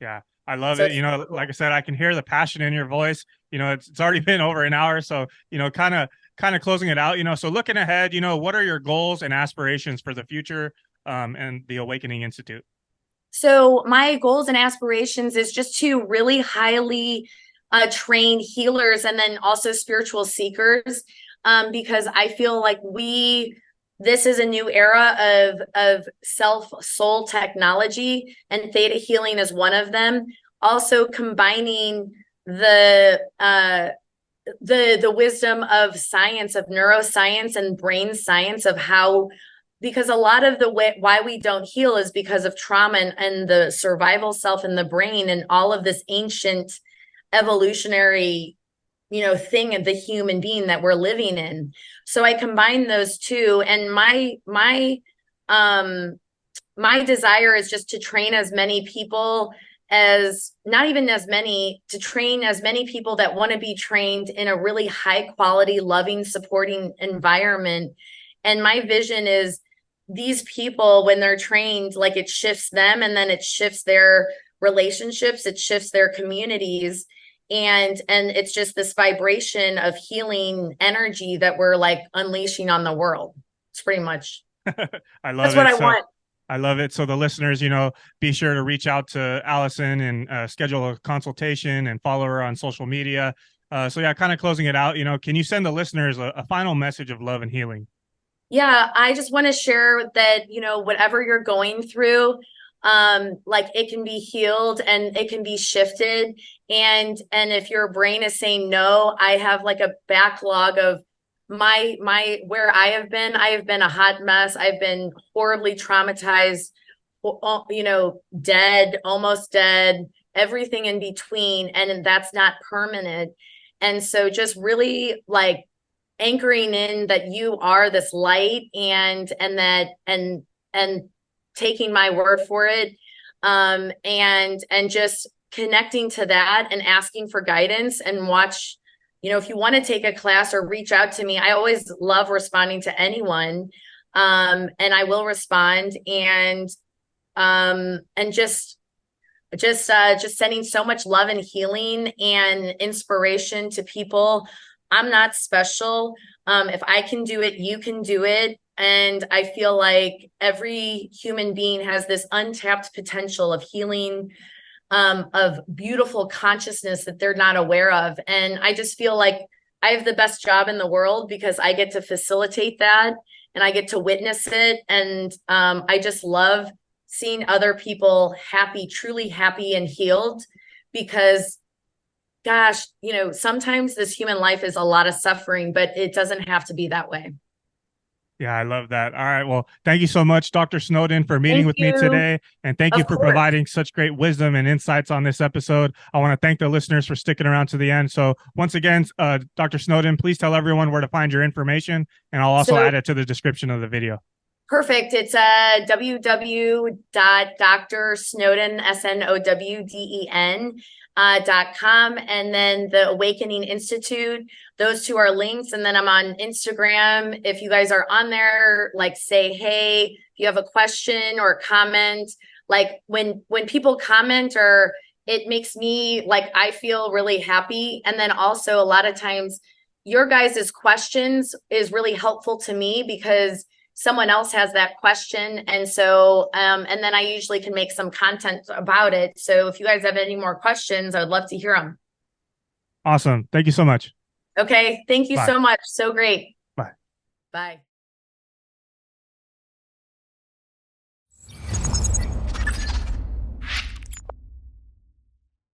A: Yeah. I love it. Like I said, I can hear the passion in your voice. It's already been over an hour. So, kind of closing it out, so looking ahead, what are your goals and aspirations for the future and the Awakening Institute?
B: So my goals and aspirations is just to really highly train healers and then also spiritual seekers, because I feel like this is a new era of soul technology, and theta healing is one of them. Also combining the wisdom of science, of neuroscience and brain science, of how, because a lot of why we don't heal is because of trauma and the survival self in the brain and all of this ancient evolutionary thing of the human being that we're living in. So I combine those two, and my desire is just to train as many people to train as many people that want to be trained in a really high quality, loving, supporting environment. And my vision is these people, when they're trained, like it shifts them, and then it shifts their relationships, it shifts their communities. And it's just this vibration of healing energy that we're like unleashing on the world. It's pretty much.
A: I love
B: That's what I want.
A: I love it. So the listeners, be sure to reach out to Allison and schedule a consultation and follow her on social media. So yeah, kind of closing it out, can you send the listeners a final message of love and healing?
B: Yeah, I just want to share that, whatever you're going through, like it can be healed and it can be shifted. And if your brain is saying no, I have like a backlog of where I have been a hot mess. I've been horribly traumatized, dead, almost dead, everything in between. And that's not permanent. And so just really like anchoring in that you are this light and taking my word for it. And just connecting to that and asking for guidance and watch, if you want to take a class or reach out to me, I always love responding to anyone. And I will respond and just sending so much love and healing and inspiration to people. I'm not special. If I can do it, you can do it. And I feel like every human being has this untapped potential of healing, of beautiful consciousness that they're not aware of. And I just feel like I have the best job in the world because I get to facilitate that and I get to witness it. And I just love seeing other people happy, truly happy and healed, because gosh, sometimes this human life is a lot of suffering, but it doesn't have to be that way.
A: Yeah, I love that. All right. Well, thank you so much, Dr. Snowden, for meeting
B: Thank
A: with me
B: you.
A: today. And thank you
B: Of
A: for
B: course.
A: providing such great wisdom and insights on this episode. I want to thank the listeners for sticking around to the end. So, once again, Dr. Snowden, please tell everyone where to find your information, and I'll also
B: So
A: add it to the description of the video.
B: perfect. It's www.drsnowden, SNOWDEN.com, and then the Awakening Institute. Those two are links. And then I'm on Instagram. If you guys are on there, like say, hey, if you have a question or comment, like when people comment, or it makes me like, I feel really happy. And then also a lot of times your guys' questions is really helpful to me because someone else has that question. And so, and then I usually can make some content about it. So if you guys have any more questions, I would love to hear them.
A: Awesome. Thank you so much.
B: Okay. Thank you
A: Bye.
B: so much. So great.
A: Bye.
B: Bye.